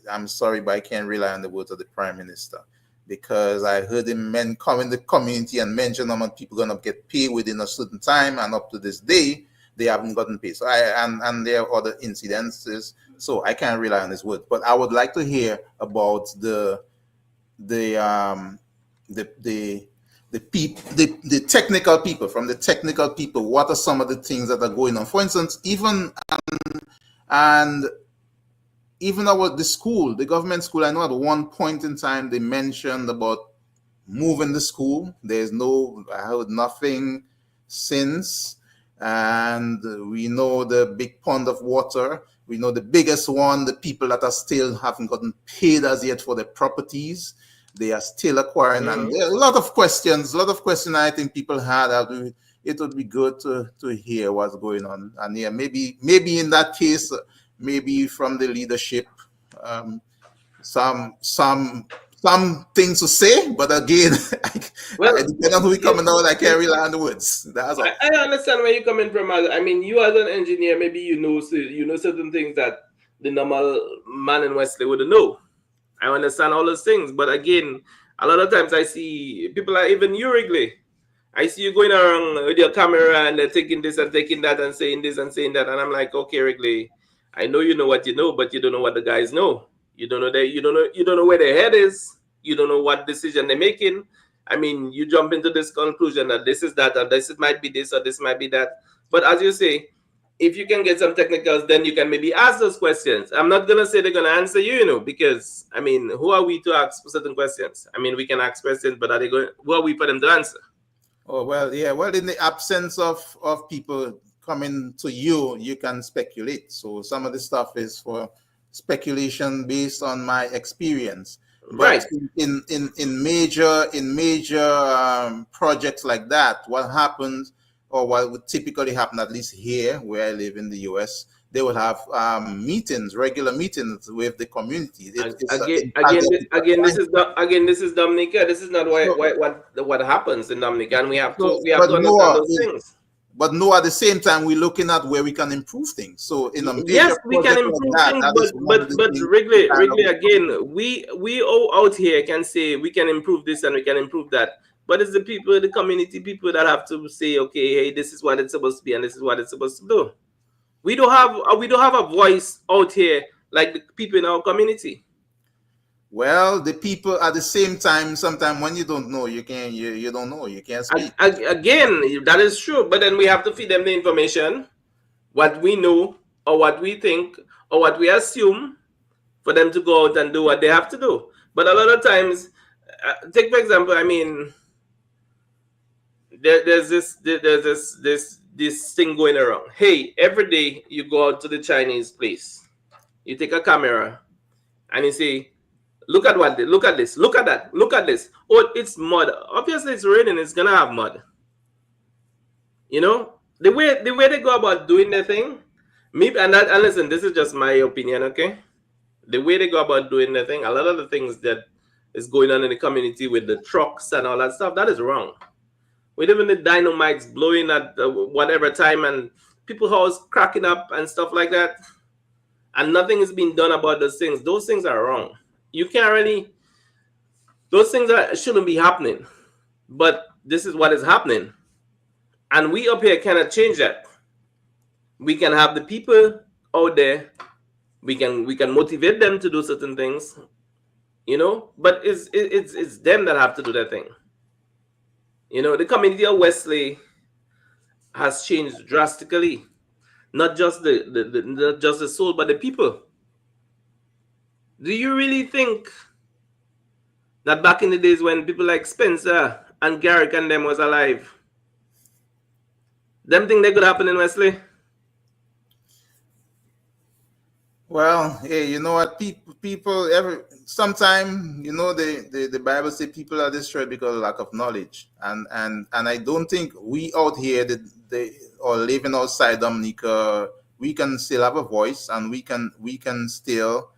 I'm sorry, but I can't rely on the words of the prime minister, because I heard him come in the community and mention how much people gonna get paid within a certain time, and up to this day they haven't gotten paid. So and there are other incidences, so I can't rely on his words. But I would like to hear about the the the the technical people, from the technical people, what are some of the things that are going on, for instance, and even about the government school. I know at one point in time they mentioned about moving the school. I heard nothing since. And we know the big pond of water. We know the biggest one, the people that are still haven't gotten paid as yet for their properties. They are still acquiring. And Mhm. there are a lot of questions I think people had. It would be good to hear what's going on. And yeah, maybe in that case, maybe from the leadership, um, some things to say, but again, Well, depending on who we you, coming out, I can't rely on the words. That's all. I understand where you're coming from. I mean, you as an engineer, maybe you know certain things that the normal man in Wesley wouldn't know. I understand all those things, but again, a lot of times I see people like even you, Wrigley. I see you going around with your camera and they're taking this and taking that and saying this and saying that, and I'm like, okay, Wrigley, I know you know what you know, but you don't know what the guys know. You don't know where their head is. You don't know what decision they're making. I mean, you jump into this conclusion that this is that, or this might be this, or this might be that. But as you say, if you can get some technicals, then you can maybe ask those questions. I'm not gonna say they're gonna answer you, because I mean, who are we to ask certain questions? I mean, we can ask questions, but are they going? Who are we for them to answer? Oh well, yeah. Well, in the absence of people coming to you, you can speculate. So some of the stuff is for speculation based on my experience. But Right. in major projects like that, what happens, or what would typically happen, at least here where I live in the U.S., they will have regular meetings with the community. Again, In again, targeted again, this is assignments. not, again, this is Dominica. This is not So, what happens in Dominica, and we have so, to we have but to understand Noah, those things. but no, at the same time, we're looking at where we can improve things. So in a major Yes, we can project like improve that, things, that but is one of but the but things we Wrigley, kind of Wrigley, again, we all out here can say we can improve this and we can improve that. But it's the people, the community people that have to say, okay, hey, this is what it's supposed to be and this is what it's supposed to do. We don't have a voice out here like the people in our community. well, the people at the same time, sometimes when you don't know, you don't know, you can't speak. Again, that is true, but then we have to feed them the information, what we know or what we think or what we assume, for them to go out and do what they have to do. But a lot of times, take for example, I mean, there's this thing going around. Hey, every day you go out to the Chinese place, you take a camera and you say, look at this, look at that, look at this. Oh, it's mud. Obviously, it's raining. It's gonna have mud. The way they go about doing their thing. Me and listen, this is just my opinion, okay? The way they go about doing their thing, a lot of the things that is going on in the community with the trucks and all that stuff, that is wrong. With even the dynamites blowing at whatever time and people house cracking up and stuff like that, and nothing is being done about those things. Those things are wrong. You can't really. Those things shouldn't be happening, but this is what is happening, and we up here cannot change that. We can have the people out there. We can motivate them to do certain things, but it's them that have to do their thing. The community of Wesley has changed drastically. Not just not just the soul, but the people. Do you really think that back in the days when people like Spencer and Garrick and them was alive, them think they could happen in Wesley? Well, hey, you know what? People every sometime, the Bible say people are destroyed because of lack of knowledge, and I don't think we out here, or living outside Dominica, we can still have a voice, and we can still,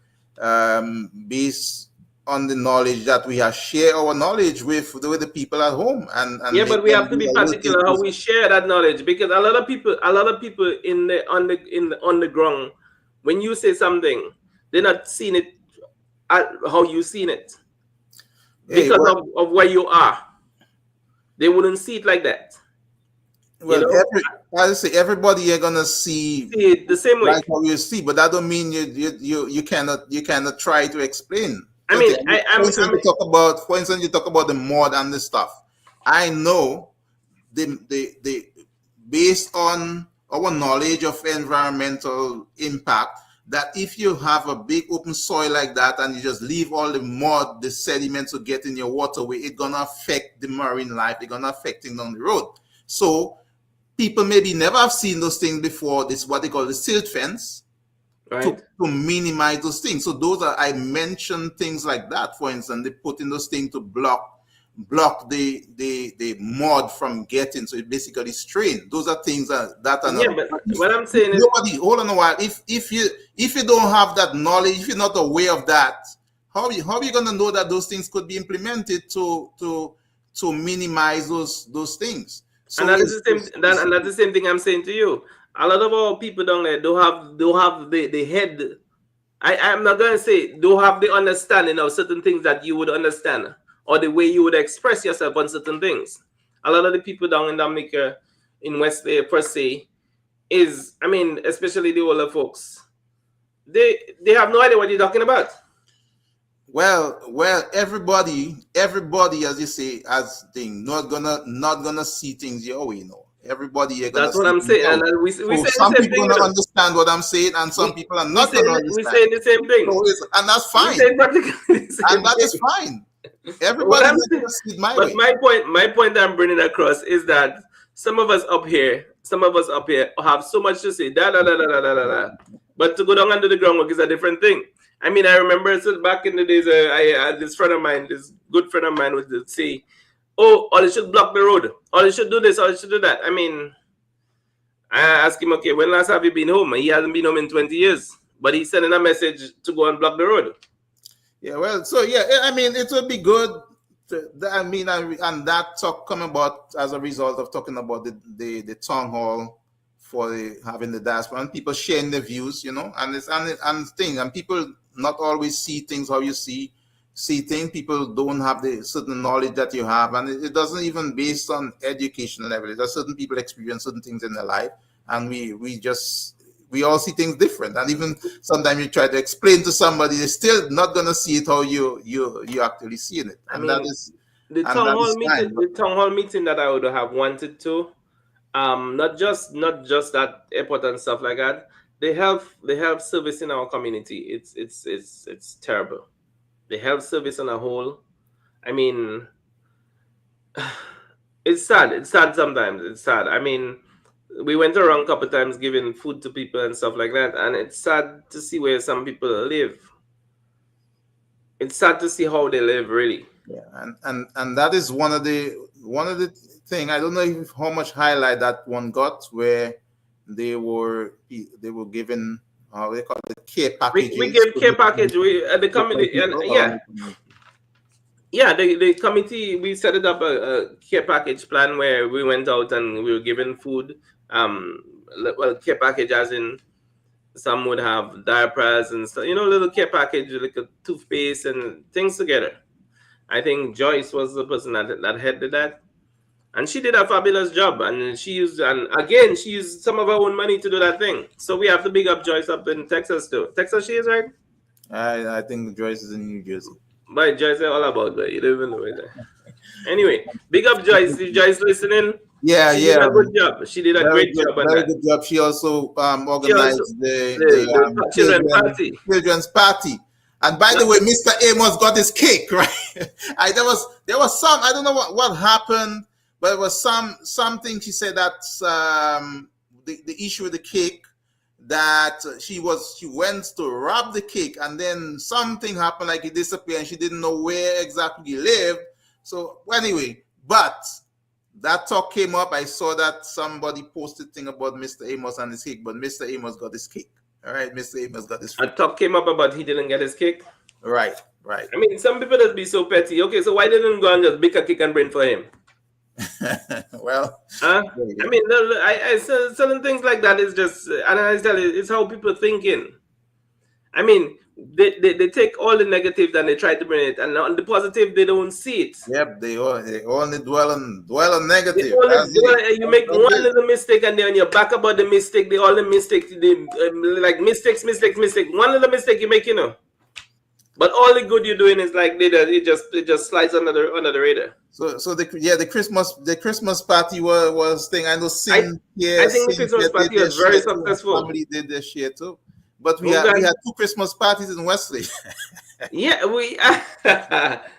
based on the knowledge that we have, share our knowledge with the people at home, and Yeah, make but we them have to be particular how we share that knowledge, because a lot of people on the ground, when you say something, they're not seeing it how you seen it, Hey, because well, of where you are. They wouldn't see it like that. You well, know, as I say, everybody you're gonna see see it the same way. like how you see, but that don't mean you cannot try to explain I certain mean, things. I, For I'm, instance, I'm you talk about the mod and the stuff. I know the based on our knowledge of environmental impact, that if you have a big open soil like that and you just leave all the mud, the sediments to get in your waterway, it's gonna affect the marine life. It's gonna affect things down the road. So people maybe never have seen those things before. This is what they call the silt fence, to, right. to minimize those things. So those are, I mentioned things like that. For instance, they put in those things to block the mud from getting, so it basically strain. Those are things that are Yeah, not. but If what I'm saying is, nobody, hold on a while. If you don't have that knowledge, if you're not aware of that, how are you gonna know that those things could be implemented to minimize those things? and So that is the same. And that's the same thing I'm saying to you. A lot of our people down there don't have the head. I'm not gonna say don't have the understanding of certain things that you would understand, or the way you would express yourself on certain things. A lot of the people down in Dominica, in Wesley per se, I mean, especially the older folks, they have no idea what you're talking about. well, everybody, as you say, as thing, not gonna see things your way. Everybody you're gonna That's what see I'm things saying, your and way. we So saying the some same people thing, you gonna know. understand what I'm saying, and some We people are we not gonna saying we understand. saying the same thing. And that's We fine, saying practically the and same that is thing. fine. But what Everybody's I'm not saying, gonna see it my but way. my point I'm bringing across is that some of us up here have so much to say, da da da da da da da, da. But to go down under the groundwork is a different thing. I mean, I remember so back in the days, I had this friend of mine, this good friend of mine, would say, "Oh, or they should block the road, or they should do this, or they should do that." I mean, I asked him, "Okay, when last have you been home?" He hasn't been home in 20 years, but he's sending a message to go and block the road. Yeah, well, so yeah, I mean, it would be good. I mean, and that talk come about as a result of talking about the town hall for having the diaspora and people sharing their views, and it's and thing, and people not always see things how you see things. People don't have the certain knowledge that you have, and it doesn't even based on education level. There's certain people experience certain things in their life, and we all see things different, and even sometimes you try to explain to somebody, they're still not gonna see it how you actually seeing it, I and that mean, is the and town that hall is meeting, fine. But the town hall meeting that I would have wanted to, not just that airport and stuff like that. The health service in our community, it's terrible. The health service on a whole. I mean, it's sad. It's sad sometimes. It's sad. I mean, we went around a couple times giving food to people and stuff like that, and it's sad to see where some people live. It's sad to see how they live, really. yeah, and that is one of the thing. I don't know if how much highlight that one got, where they were given, how they call it, care We packages gave to care package. We the different community, and people around yeah, the community. yeah, the committee, we set it up a care package plan where we went out and we were given food. Um, well, care package as in some would have diapers and stuff, little care package like a toothpaste and things together. I think Joyce was the person that headed that, and she did a fabulous job. And she used some of her own money to do that thing. So we have to big up Joyce up in Texas too. Texas, she is, right? I think Joyce is in New Jersey. But Joyce is all about that. You don't even know it. Anyway, big up Joyce. If Joyce listening, Yeah, she did yeah, a good job. She did a great job on very that. good job. She also She also organized the the children party. children's party. And by the way, Mr. Amos got his cake, right? There was some, I don't know what happened, but it was something she said that the issue with the cake, that she went to rob the cake, and then something happened, like he disappeared, and she didn't know where exactly he lived. So anyway, but that talk came up. I saw that somebody posted thing about Mr. Amos and his cake, but Mr. Amos got his cake. All right, Mr. Amos got his. A talk came up about he didn't get his cake. Right. I mean, some people just be so petty. Okay, so why didn't go and just bake a cake and bring for him? Well, I mean, certain things like that is just, and I tell you, it's how people thinking. I mean, they take all the negatives and they try to bring it, and on the positive they don't see it. Yep, they only dwell on negative. You make one little mistake, and then you're back about the mistake. All the mistakes, like mistakes. One little mistake you make, you know. But all the good you're doing is like it just slides under the radar. So the Christmas party was thing. I know. I think the Christmas party was very successful. Family did their share too. But we had 2 Christmas parties in Wesley. Yeah, we.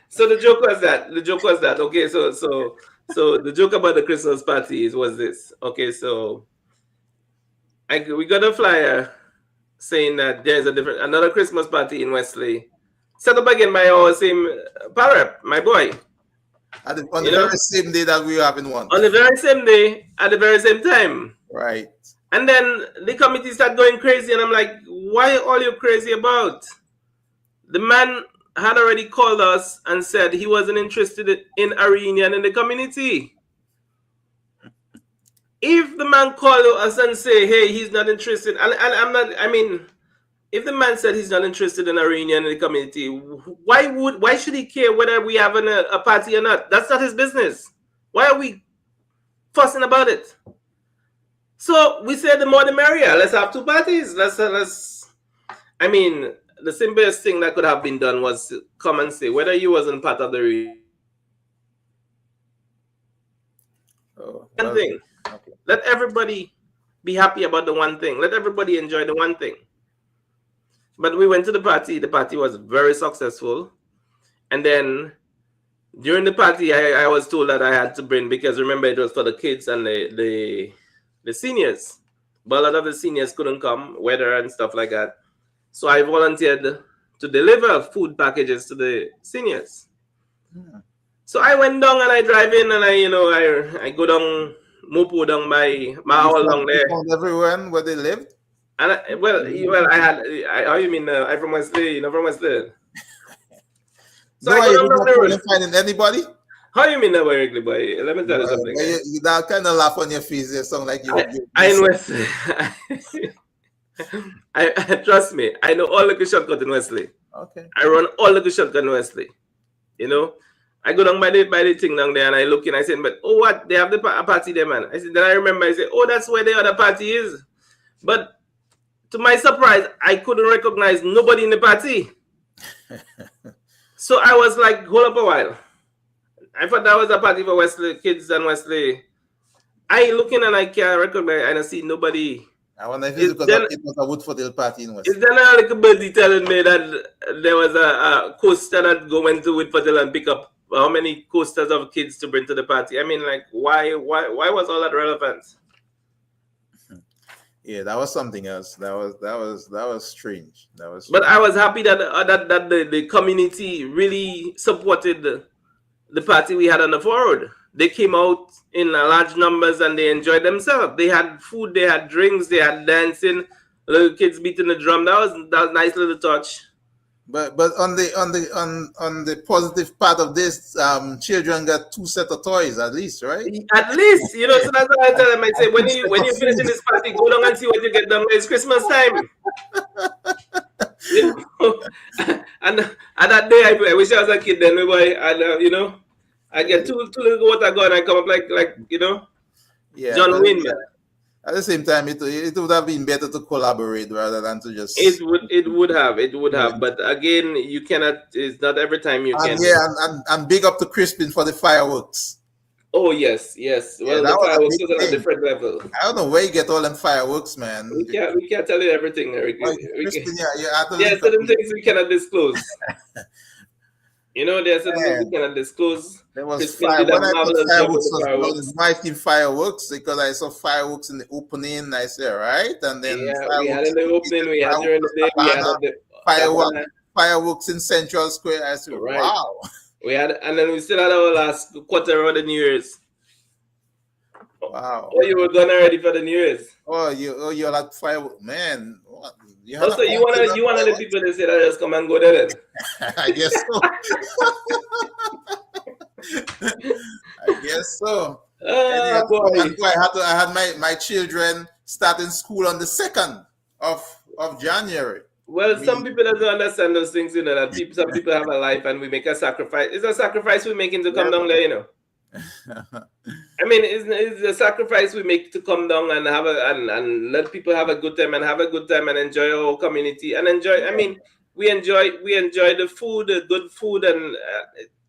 So the joke was that. Okay, so the joke about the Christmas parties was this. Okay, so we got a flyer saying that there's another Christmas party in Wesley, set up again by our same parrot, my boy. On the very same day that we were having one. On the very same day, at the very same time. Right. And then the committee start going crazy, and I'm like, why are you crazy about? The man had already called us and said he wasn't interested in a reunion in the community. If the man called us and say, hey, he's not interested, and I'm not, I mean, if the man said he's not interested in a reunion in the community, why should he care whether we have a party or not? That's not his business. Why are we fussing about it? So we said the more the merrier. Let's have 2 parties. I mean, the simplest thing that could have been done was come and say whether you wasn't part of the reunion. One thing. Okay. Let everybody be happy about the one thing. Let everybody enjoy the one thing. But we went to the party. The party was very successful. And then during the party, I was told that I had to bring, because remember, it was for the kids and the seniors. But a lot of the seniors couldn't come, weather and stuff like that. So I volunteered to deliver food packages to the seniors. Yeah. So I went down and I drive in and I go down Mopo down by Mao along there. Everyone where they lived? And how you mean? I'm from Wesley, from Wesley. So I go down the road. Finding anybody? How you mean that way, boy? Let me tell you something. You that kind of laugh on your face. It sound like you. I in Wesley. I trust me. I know all the good shortcut in Wesley. Okay. I run all the good shortcut in Wesley. I go down by the thing down there and I look in. I said, but what? They have a party there, man. I said, then I remember. I said, that's where the other party is. But to my surprise, I couldn't recognize nobody in the party. So I was like, hold up a while. I thought that was a party for Wesley kids and Wesley. I looking and I can't recognize. I don't see nobody. I wonder if it's because it was a Woodfordale party in Wesley. Is there a little birdie telling me that there was a coaster that went to Woodfordale and pick up how many coasters of kids to bring to the party? I mean, like, why was all that relevant? Yeah, that was something else. That was strange. But I was happy that the community really supported the party we had on the forward. They came out in large numbers and they enjoyed themselves. They had food, they had drinks, they had dancing, little kids beating the drum. That was a nice little touch. But on the positive part of this, children got 2 sets of toys at least, right? At least, so that's what I tell them. I say, when you finish this party, go down and see what you get done. It's Christmas time. And that day, I wish I was a kid then, boy. And I get 2 little water gun and I come up like yeah, John Wayne, man. At the same time, it would have been better to collaborate rather than to just. It would have. But again, you cannot. It's not every time you can. Yeah, and big up to Crispin for the fireworks. Oh yes. Well, the fireworks is on a different level. I don't know where you get all them fireworks, man. We can't tell you everything, Eric. Crispin, certain things we cannot disclose. You know, there are certain things we Man, cannot disclose. there was Crispin fire. did a When I thought marvelous job with fireworks the was fireworks. mighty fireworks because I saw fireworks in the opening. I said, right, and then Yeah, we had fireworks in the in the opening, we had during the day, we had Savannah, at the fireworks, Savannah, fireworks in Central Square. I said, right? wow, We had, and then we still had our last quarter of the New Year's. wow. Oh, you were done already for the New Year's. You had fireworks, man. What? You had a Also, party you one of the fireworks? people that say that just come and go there. Then. I guess so. I guess so. And you Ah, had to come and boy. go. I had my children starting school on the 2nd of January. Well, I some mean, people don't understand those things, you know, that people, some people have a life and we make a sacrifice. It's a sacrifice we making to come yeah. down there, you know. I mean, it's a sacrifice we make to come down and have and let people have a good time and have a good time and enjoy our community and enjoy. I mean, we enjoy the food, the good food, and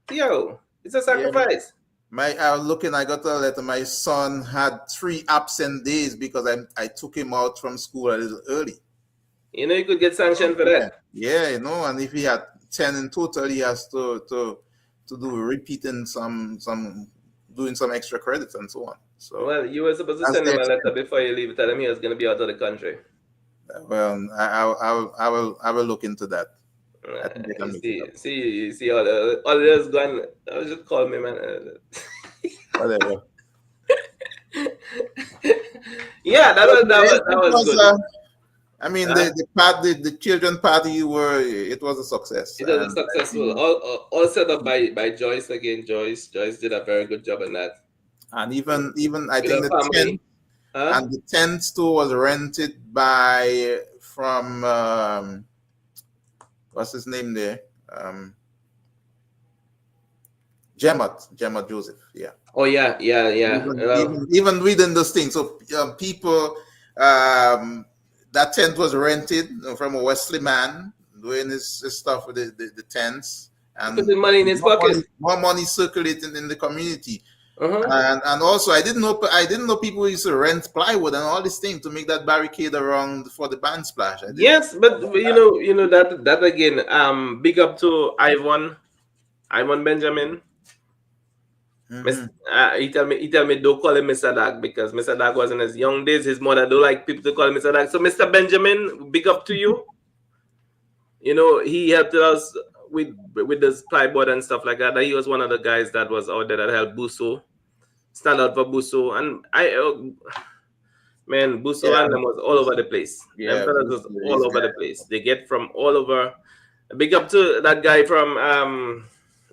it's a Yeah. sacrifice. I was looking, I got a letter. My son had 3 absent days because I took him out from school a little early. You know, you could get sanctioned for Yeah, that. yeah, and if he had 10 in total, he has to do repeating some doing some extra credits and so on. So Well, you were supposed to that's send the him a letter extent. before you leave. Tell him he was going to be out of the country. Well, I will look into that. I think they can You make it up. see, all this gone. I just call me, man. Whatever. Yeah, that But was that yeah, was that it was was. good. I mean, Huh? the children party it was a success, It was a and I successful, think, all set up by Joyce again. Joyce did a very good job in that. and even I With think her the family, 10th huh? and the 10th store was rented by from what's his name there, um, Gemma Joseph, yeah. Oh yeah. Even within those things, so people that tent was rented from a Wesley man doing his stuff with the tents, and Putting money in his pocket. more money circulating in the community. Uh-huh. And also I didn't know people used to rent plywood and all these things to make that barricade around for the band splash. I didn't Yes, know but about you know that again. Big up to Ivan Benjamin. that. Miss, he tell me don't call him Mr. Dag because Mr. Dag was in his young days. His mother don't like people to call him Mr. Dag. So Mr. Benjamin, big up to you. You know, he helped us with this plyboard and stuff like that. He was one of the guys that was out there that helped Buso stand out for Buso, and man, Buso Yeah, and them was all over the place. Them yeah, fellas was all these over the guys. place. They get from all over. Big up to that guy from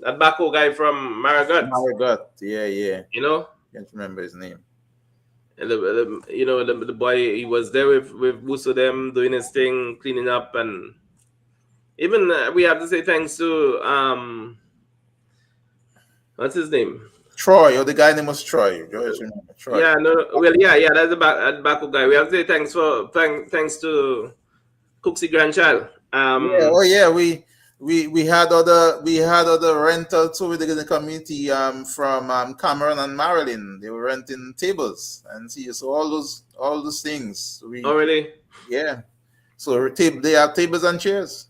that Baco guy from Maragot. My God, yeah. You know, Can't remember his name. and the boy, he was there with Buso them doing his thing, cleaning up, and even we have to say thanks to what's his name? Troy, or the guy name was Troy. Joyce remember Troy. Yeah, no, well, yeah, that's the Baco guy. We have to say thanks to Cooksy grandchild. Yeah, oh yeah, we had other rental too within the community from Cameron and Marilyn. They were renting tables and see, so all those things Already. yeah. So they have tables and chairs.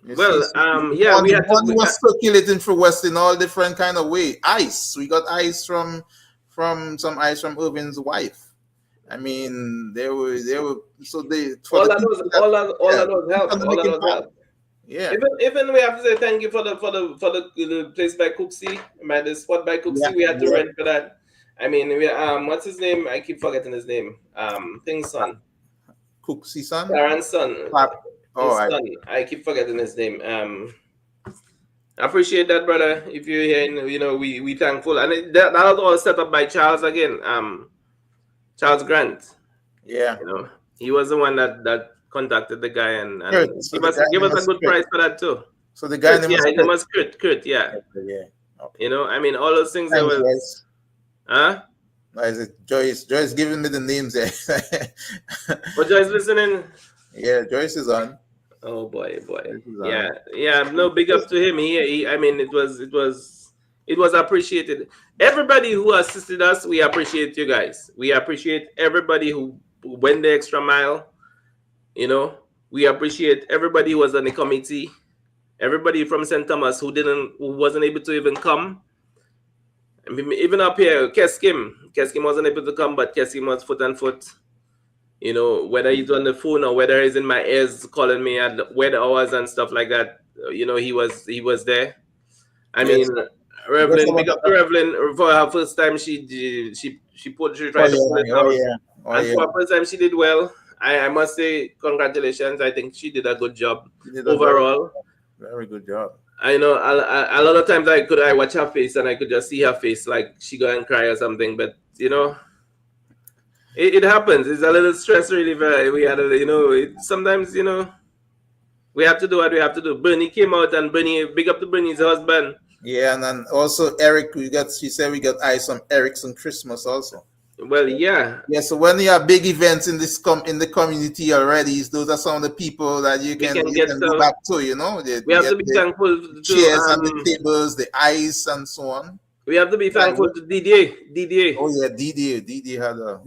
You see, Well, so the yeah, we money, had to. money was circulating through West in all different kind of way. Ice, we got ice from some ice from Irvin's wife. I mean, they were so they for All the that people was that, all yeah, that was help. people that All make that it was happen. help. Yeah, Even we have to say thank you for the place by Cooksy, by the spot by yeah, Cooksy. We had to yeah. rent for that. I mean, what's his name? I keep forgetting his name. Thing's son, Cooksey son. Karan's son, Oh, his son. I keep forgetting his name. I appreciate that, brother. If you're here, we thankful, and that was all set up by Charles again. Charles Grant. yeah. You know, he was the one that contacted the guy Kurt. and So give the us guy give name us a was good Kurt. price for that too. So the guy Kurt, name yeah, was his name Kurt. was Kurt, yeah. Okay, yeah. Okay. You know, I mean, all those things that Thanks, was, Joyce. huh? No, is it Joyce? Joyce giving me the names there. But Joyce listening. Yeah, Joyce is on. Oh boy, Joyce is yeah, on. yeah. No, big up to him. I mean, it was appreciated. Everybody who assisted us, we appreciate you guys. We appreciate everybody who went the extra mile. You know, we appreciate everybody who was on the committee. Everybody from St. Thomas who wasn't able to even come. I mean, even up here, Keskim wasn't able to come, but Keskim was foot and foot. You know, whether he's on the phone or whether he's in my ears calling me at weird hours and stuff like that. You know, he was there. I Yes. mean, Revlin, big up to Revlin for her first time. She tried to pull it out, and for her first time she did well. I must say congratulations. I think she did a good job overall. Very good job. I know a lot of times I watch her face and I could just see her face like she go and cry or something. But you know, it happens. It's a little stress reliever. We had sometimes you know we have to do what we have to do. Bernie came out and big up to Bernie's husband. Yeah, and then also Eric, she said we got eyes on Eric's Christmas also. Well, yeah. Yeah, so when you have big events in the community already, those are some of the people that you can go back to, you know. We have to be thankful to chairs and the tables, the ice and so on. We have to be thankful to DDA. Oh yeah, DDA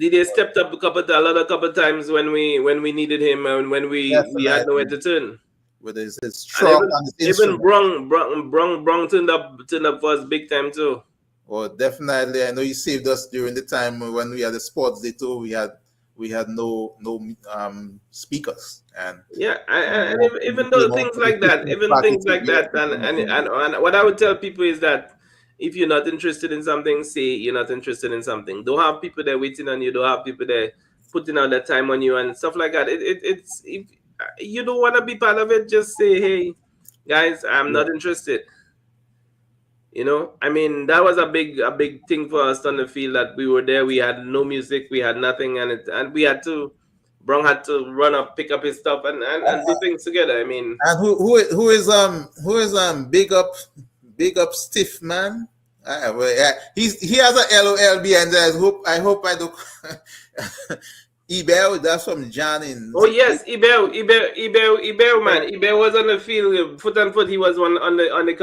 DDA stepped up a couple times when we needed him and when we had nowhere to turn. With his truck and his even Brong turned up for us big time too. Oh, definitely. I know he saved us during the time when we had the sports day too. We had no speakers and even though things like that, and what I would tell people is that if you're not interested in something, say you're not interested in something. Don't have people there waiting on you. Don't have people there putting out their time on you and stuff like that. It's if you don't want to be part of it, just say, hey, guys, I'm not interested. You know, I mean, that was a big thing for us on the field that we were there. We had no music, we had nothing, and we had to. Brong had to run up, pick up his stuff, and do things together. I mean, and who is big up Stiff man. He has a LOL behind there. I hope I don't. Ebel, that's from Janin. Oh yes, Ebel, man. Ebel was on the field, foot and foot. He was on the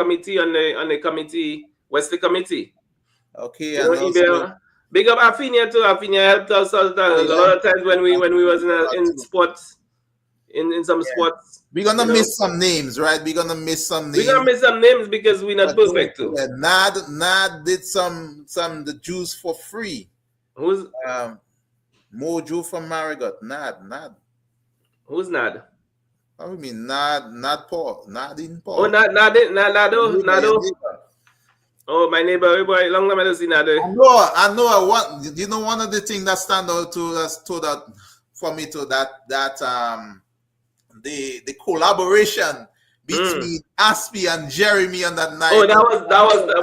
committee, Wesley committee. Okay, you know, Ebel. Big up Afinia too. Afinia helped us out a lot of times when we was in sports, in some sports. We're gonna miss some names, right? We're gonna miss some names because we're not perfect too. Yeah, Nad did some the juice for free. Who's Mojo from Marigot. Nad. Who's Nad? What do you mean? Nad Paul. Nadine Paul. Oh, Nado. Oh, my neighbor. Boy, long time I don't see Nado. I know. You know, one of the things that stand out for me to that the collaboration between Aspie and Jeremy on that night. Oh, that was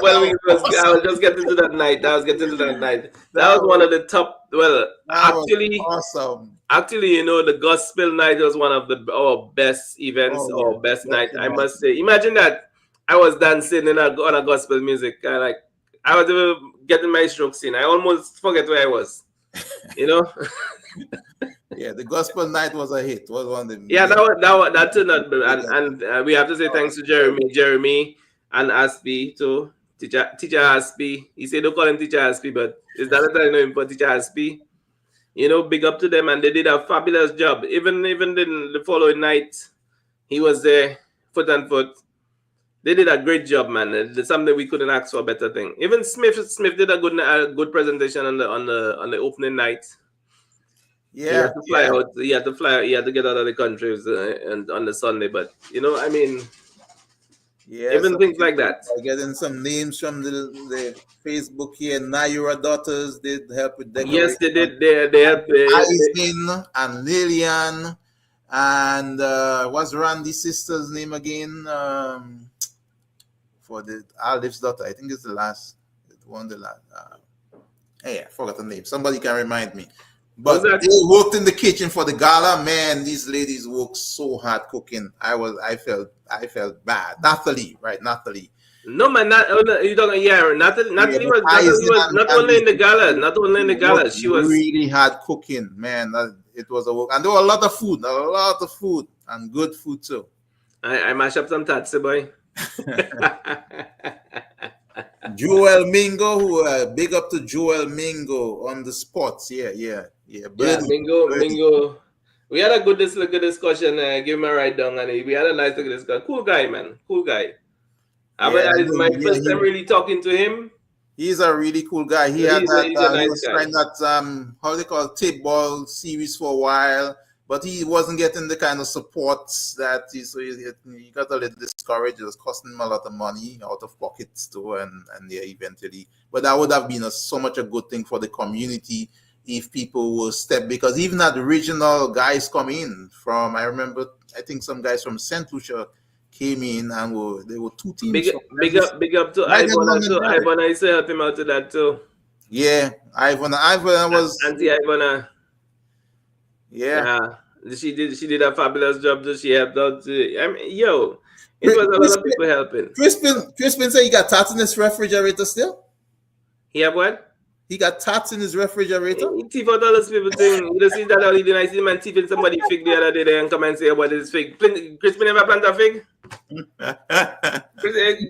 well. I was just getting to that night. That was one of the top. Well, actually, awesome. Actually, you know, the gospel night was one of our best events or best night. I must say. Imagine that I was dancing on a gospel music. I was getting my strokes in. I almost forget where I was. You know. Yeah, the gospel night was a hit. Was one of the that turned out, and we have to say thanks to Jeremy and Aspie too. Teacher Aspie. He said don't call him Teacher Aspie, but is that I know him for Teacher Aspie? You know, big up to them, and they did a fabulous job. Even the following night, he was there, foot and foot. They did a great job, man. It's something we couldn't ask for a better thing. Even Smith did a good presentation on the opening night. Yeah, he had to fly out. He had to fly. He had to get out of the country and on the Sunday. But you know, I mean, even things like that. Getting some names from the Facebook here. Naira daughters did help with decoration. Yes, they did. They helped. Aisin and Lillian and what's Randy's sister's name again? For the Alif's daughter, I think it's the last. Hey, I forgot the name. Somebody can remind me. But they worked in the kitchen for the gala. Man, these ladies worked so hard cooking. I felt bad. Nathalie. No man, you don't. Yeah, Natalie was not only in the gala. Not only in the gala, she was really hard cooking. Man, it was a work, and there was a lot of food, and good food too. I mash up some tatsi, boy. Joel Mingo, who big up to Joel Mingo on the spots. Yeah. Mingo. We had a good discussion. Give him a write down, and we had a nice discussion. Cool guy, man. Cool guy. Yeah, I It's know. my Yeah, first time really talking to him. he's a really cool guy. He had that. He's a He nice was guy. trying that how they call it, tape ball series for a while, but he wasn't getting the kind of support that he got a little discouraged. It was costing him a lot of money out of pockets too, and yeah, eventually. But that would have been so much a good thing for the community if people will step, because even at the regional guys come in from, I remember, I think some guys from Saint Lucia came in and they were two teams from Big up to right in Ivana London too. Barracks. Ivana is help him out to that too. Yeah, Ivan was, Auntie Ivana. yeah. Yeah. She did a fabulous job too. She helped out too. I mean, yo, it was a lot of people helping. Crispin said he got tats in his refrigerator still. He have what? He got tats in his refrigerator. He thief out all those people thing. You don't see that how he did. I see man thieving somebody fig the other day there and come and say about his fig. Crispin never plant a fig.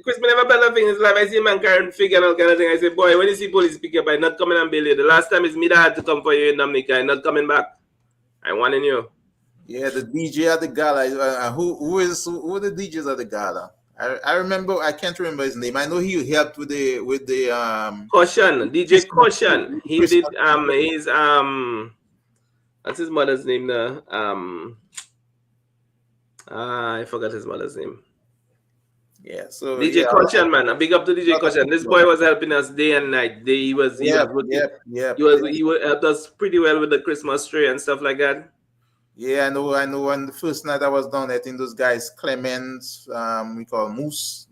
Crispin never plant a fig in his life. I see man carrying fig and all kind of thing. I say, boy, when you see police pick you up, I'm not coming and bail you. The last time is me that had to come for you in Dominica. I'm not coming back. I warning you. Yeah, the DJ at the gala. Who are the DJs at the gala? I remember. I can't remember his name. I know he helped with the Caution, DJ Caution. He did Christmas. his what's his mother's name now? I forgot his mother's name. Yeah, so DJ yeah, Caution, man. A big up to DJ Caution. This boy was helping us day and night. He was yeah. he helped us pretty well with the Christmas tree and stuff like that. Yeah, I know. When the first night I was down, I think those guys, Clemens, we call Moose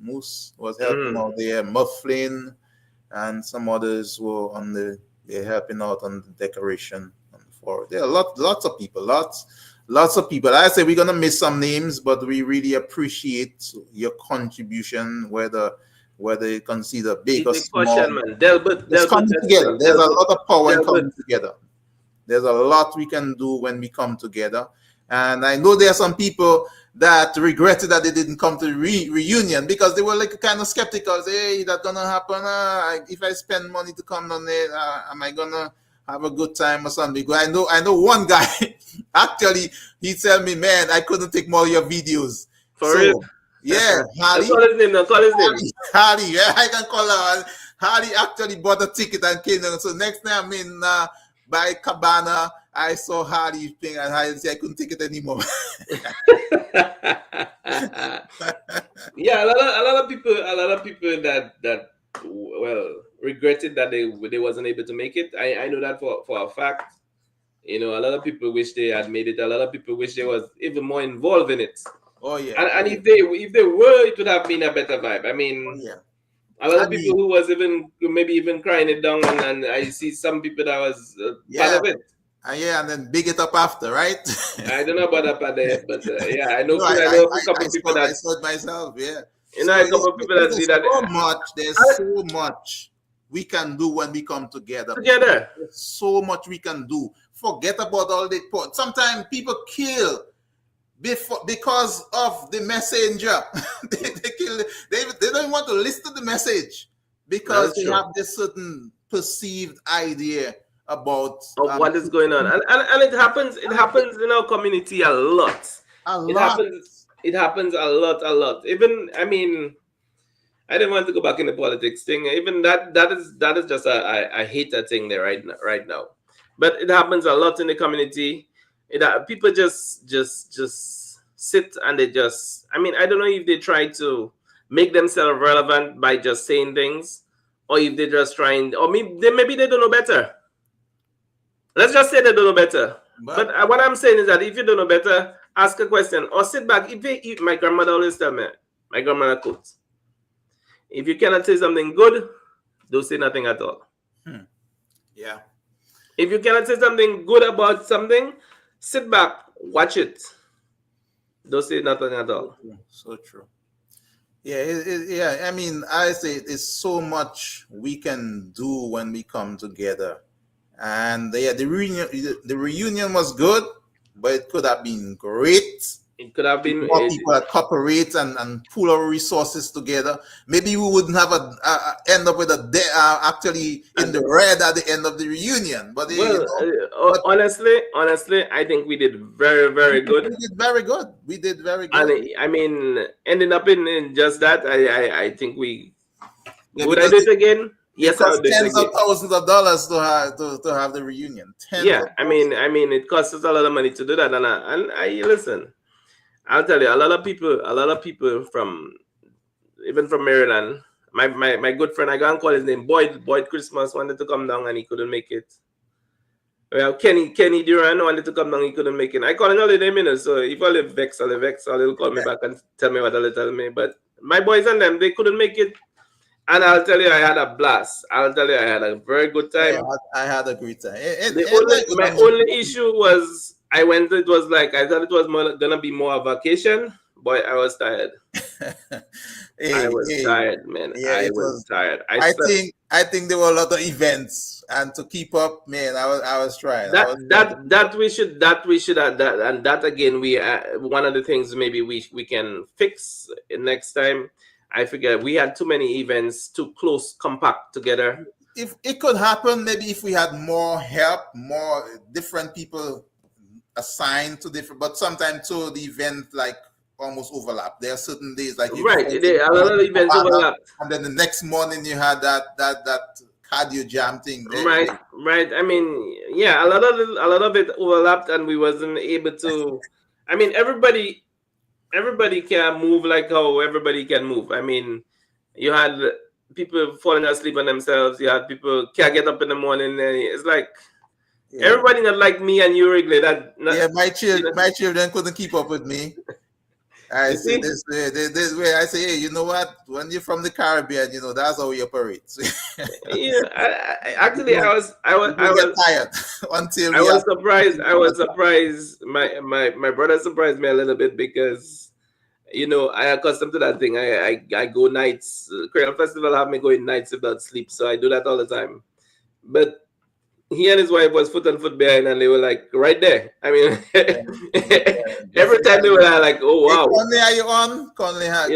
was helping out there, Mufflin, and some others were they're helping out on the decoration on the floor. There are lots of people, lots of people. I say we're gonna miss some names, but we really appreciate your contribution, whether you consider big or small. Caution, man. Delbert, coming together. There's a lot of power in coming together. There's a lot we can do when we come together. And I know there are some people that regretted that they didn't come to the reunion because they were like kind of skeptical. Say, hey, that's going to happen. If I spend money to come on there, am I going to have a good time or something? Because I know one guy, actually, he told me, man, I couldn't take more of your videos. For real? Yeah, Harley. Call his name. Harley, yeah, I can call her. Harley actually bought a ticket and came down. So next time I'm in by Cabana, I saw Harley playing, and Harley said I couldn't take it anymore. Yeah, a lot of people that regretted that they wasn't able to make it. I know that for a fact. You know, a lot of people wish they had made it. A lot of people wish they was even more involved in it. Oh yeah. And if they were, it would have been a better vibe. I mean, yeah. A lot of people who was maybe even crying it down, and I see some people that was part of it. Yeah, and then big it up after, right? I don't know about that part there, but yeah, I know. I know a couple of people that I saw it myself. Yeah, you know, a couple of people that see that. There's so much we can do when we come together. There's so much we can do. Forget about all the sometimes people kill because of the messenger. they kill. They don't want to listen to the message because they have this certain perceived idea about what is going on, and it happens in our community a lot. It happens a lot. Even, I mean, I didn't want to go back in the politics thing. Even that is just I hate that thing there right now. But it happens a lot in the community. People just sit and they just, I mean, I don't know if they try to make themselves relevant by just saying things, or if they're just trying, or maybe they don't know better. Let's just say they don't know better. But what I'm saying is that if you don't know better, ask a question or sit back. If my grandmother always tell me, my grandmother quotes, if you cannot say something good, don't say nothing at all. Yeah. If you cannot say something good about something, sit back, watch it. Don't say nothing at all. So true. Yeah, I mean, I say it's so much we can do when we come together. And the reunion was good, but it could have been great It could have been. More people that cooperate and pool our resources together, maybe we wouldn't have end up with actually in the red at the end of the reunion. But Well, but honestly, I think we did very, very good. we did very good. We did very And good. I mean, ending up in just that, I think we Yeah, would I because do it again? it Yes, I costs would do it tens of again. thousands of dollars to have the reunion. Tens Yeah, of thousands. I mean, it costs us a lot of money to do that, and I listen. I'll tell you, a lot of people from even from Maryland. My good friend, I can't call his name, Boyd Christmas wanted to come down and he couldn't make it. Well, Kenny Duran wanted to come down, he couldn't make it. I call another name, so if I live vex, or they'll call me back and tell me what they'll tell me. But my boys and them, they couldn't make it. And I'll tell you, I had a blast. I'll tell you, I had a very good time. Yeah, I had a great time. My only issue was I went. It was like I thought it was gonna be more a vacation, but I was tired. I was tired, man. Yeah, I it was was. tired. I think there were a lot of events, and to keep up, man, I was trying. That we should that and that again we one of the things maybe we can fix next time. I figure we had too many events too close compact together. If it could happen, maybe if we had more help, more different people assigned to different, but sometimes too the event like almost overlap. There are certain days like right, a lot of events overlap, and then the next morning you had that cardio jam thing. Right. I mean, yeah, a lot of it overlapped, and we wasn't able to. I mean, everybody can move like how everybody can move. I mean, you had people falling asleep on themselves. You had people can't get up in the morning. And it's like everybody not like me and you, Wrigley. My children couldn't keep up with me. I say this way. I say, hey, you know what? When you're from the Caribbean, that's how we operate. I was tired until I was surprised. My brother surprised me a little bit because I accustomed to that thing. I go nights. Creole Festival have me going nights without sleep, so I do that all the time. But he and his wife was foot on foot behind, and they were like right there. I mean, every time they were like, "Oh wow!" Hey, Conley, are you on? Conley had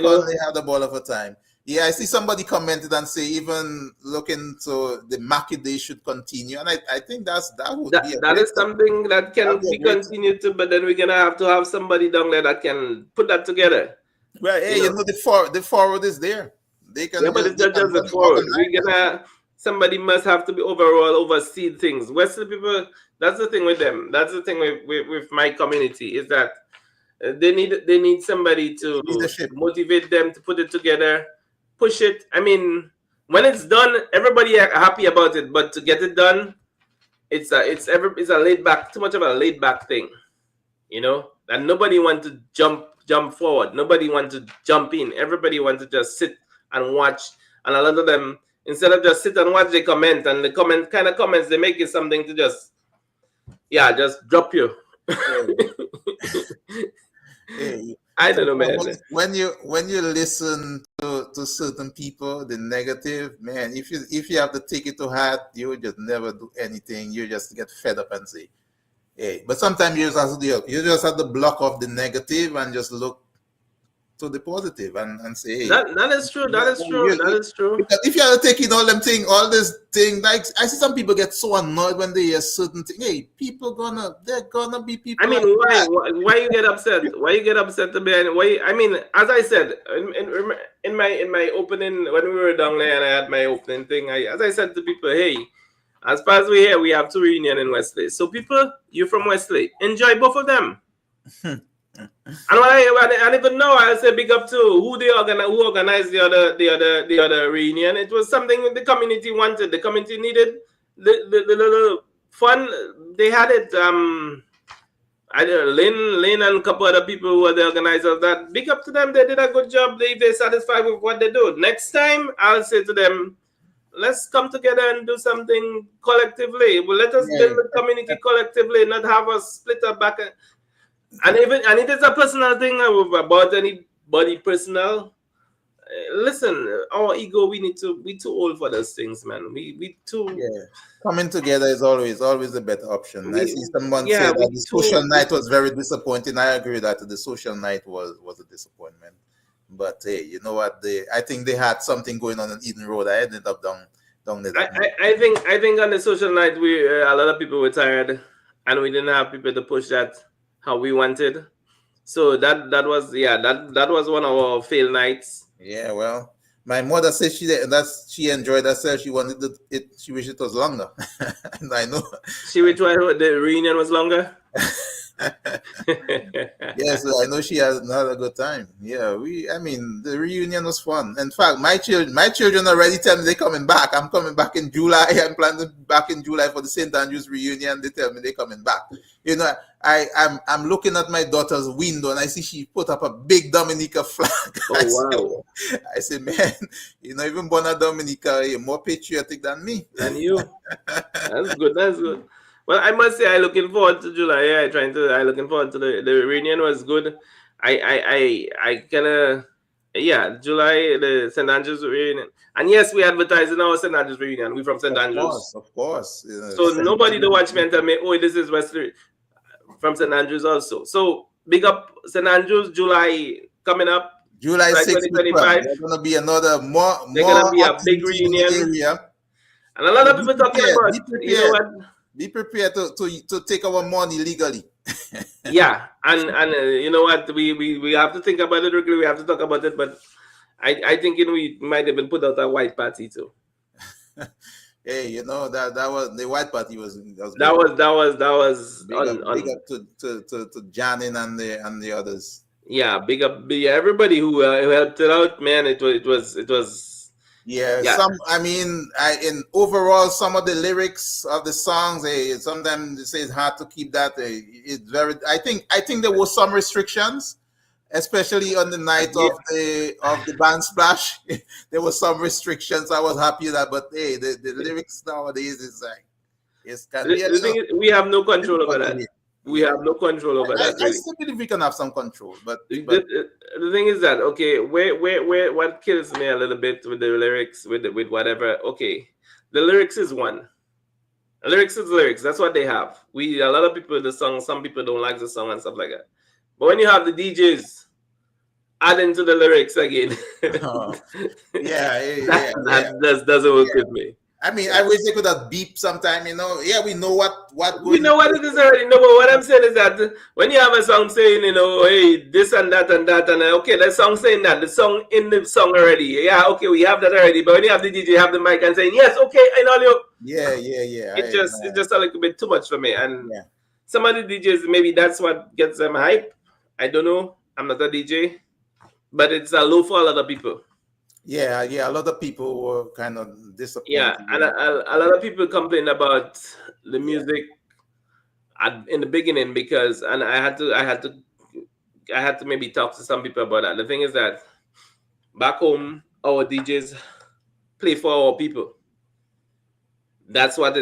the ball of a time. Yeah, I see somebody commented and say even looking to the market day should continue, and I think that is something that can be continued to, but then we're gonna have to have somebody down there that can put that together. Well, hey, the forward is there. They can. Yeah, but it's not just the forward. We're gonna. Somebody must have to be oversee things. Wesley people, that's the thing with them. That's the thing with my community is that they need somebody to motivate them to put it together, push it. I mean, when it's done, everybody are happy about it. But to get it done, it's a laid back, too much of a laid back thing, and nobody wants to jump forward. Nobody wants to jump in. Everybody wants to just sit and watch, and a lot of them. Instead of just sit and watch, they comment, and the comments they make it something to just drop you. Hey, I don't know, man. When you listen to certain people, the negative, man, if you have to take it to heart, you just never do anything. You just get fed up and say, hey. But sometimes you just have to block off the negative and just look to the positive and say, hey, that is true. That is true. Because if you are taking all this thing, like I see some people get so annoyed when they hear certain thing. Hey, they're gonna be people. I mean, why you get upset? Why you get upset to be? I mean, as I said in my opening when we were down there and I had my opening thing, as I said to people, hey, as far as we're here, we have 2 reunion in Wesley. So people, you from Wesley, enjoy both of them. And even now, I'll say big up to who organized the other reunion. It was something the community wanted. The community needed the little fun. They had it. I don't know, Lynn and a couple other people who were the organizers. That big up to them. They did a good job. They're satisfied with what they do. Next time, I'll say to them, let's come together and do something collectively. Well, let us build the community collectively, not have us split up back. And it is a personal thing about anybody personal. listen, our ego, we too old for those things, man. We too Yeah. Coming together is always a better option. I we see someone say yeah, that we the social too night was very disappointing. I agree that the social night was a disappointment. But hey, you know what? I think they had something going on Eden Road. I ended up down there that night. I think on the social night we a lot of people were tired and we didn't have people to push that how we wanted. So that was that was one of our fail nights. Yeah, well, my mother said she enjoyed herself. She wanted it. She wished it was longer. And I know. She which one the reunion was longer. Yes, I know she had a good time. Yeah, I mean, the reunion was fun. In fact, my children already tell me they're coming back. I'm coming back in July. I'm planning back in July for the St. Andrews reunion. They tell me they're coming back. You know, I'm looking at my daughter's window and I see she put up a big Dominica flag. Oh wow! I say, man, even Bona Dominica, you're more patriotic than me. And you, that's good. That's good. Well, I must say, I looking forward to July. Yeah, I looking forward to the reunion was good. I kind of, yeah, July, the St. Andrews reunion. And yes, we advertise in our St. Andrews reunion. We from St. Andrews. Of course. So nobody to watch me and tell me, oh, this is Wesley from St. Andrews also. So big up St. Andrews, July coming up. July 6th, 2025. there's going to be another more gonna be a big activity in the reunion. area. And a lot of people talking about, you know what? Be prepared to take our money legally. Yeah, and you know what? We have to think about it. Really, we have to talk about it. But I think we might even put out a white party too. Hey, that was the white party was that was big up to Janin and the others. Yeah, big up everybody who helped it out, man. It was. Yeah, in overall, some of the lyrics of the songs, sometimes they say it's hard to keep that. It's very. I think there were some restrictions, especially on the night of the band splash. There were some restrictions. I was happy with that, but hey, the lyrics nowadays is like the thing is, we have no control over that. We have no control over that. I still believe we can have some control, but the thing is that where what kills me a little bit with the lyrics with whatever. Okay, the lyrics is one. The lyrics is lyrics. That's what they have. A lot of people the song. Some people don't like the song and stuff like that. But when you have the DJs adding to the lyrics again, that just doesn't work with me. I mean, I wish they could have beeped sometime, Yeah, we know what we know what it is already. No, but what I'm saying is that when you have a song saying, hey, this and that and that, and okay, the song saying that, the song in the song already. Yeah, okay, we have that already. But when you have the DJ, have the mic and saying, yes, okay, I know you. Yeah. It's just a little bit too much for me. And some of the DJs, maybe that's what gets them hype. I don't know. I'm not a DJ, but it's a low for a lot of people. Yeah, a lot of people were kind of disappointed. Yeah, and a lot of people complain about the music in the beginning because, and I had to maybe talk to some people about that. The thing is that back home, our DJs play for our people. That's what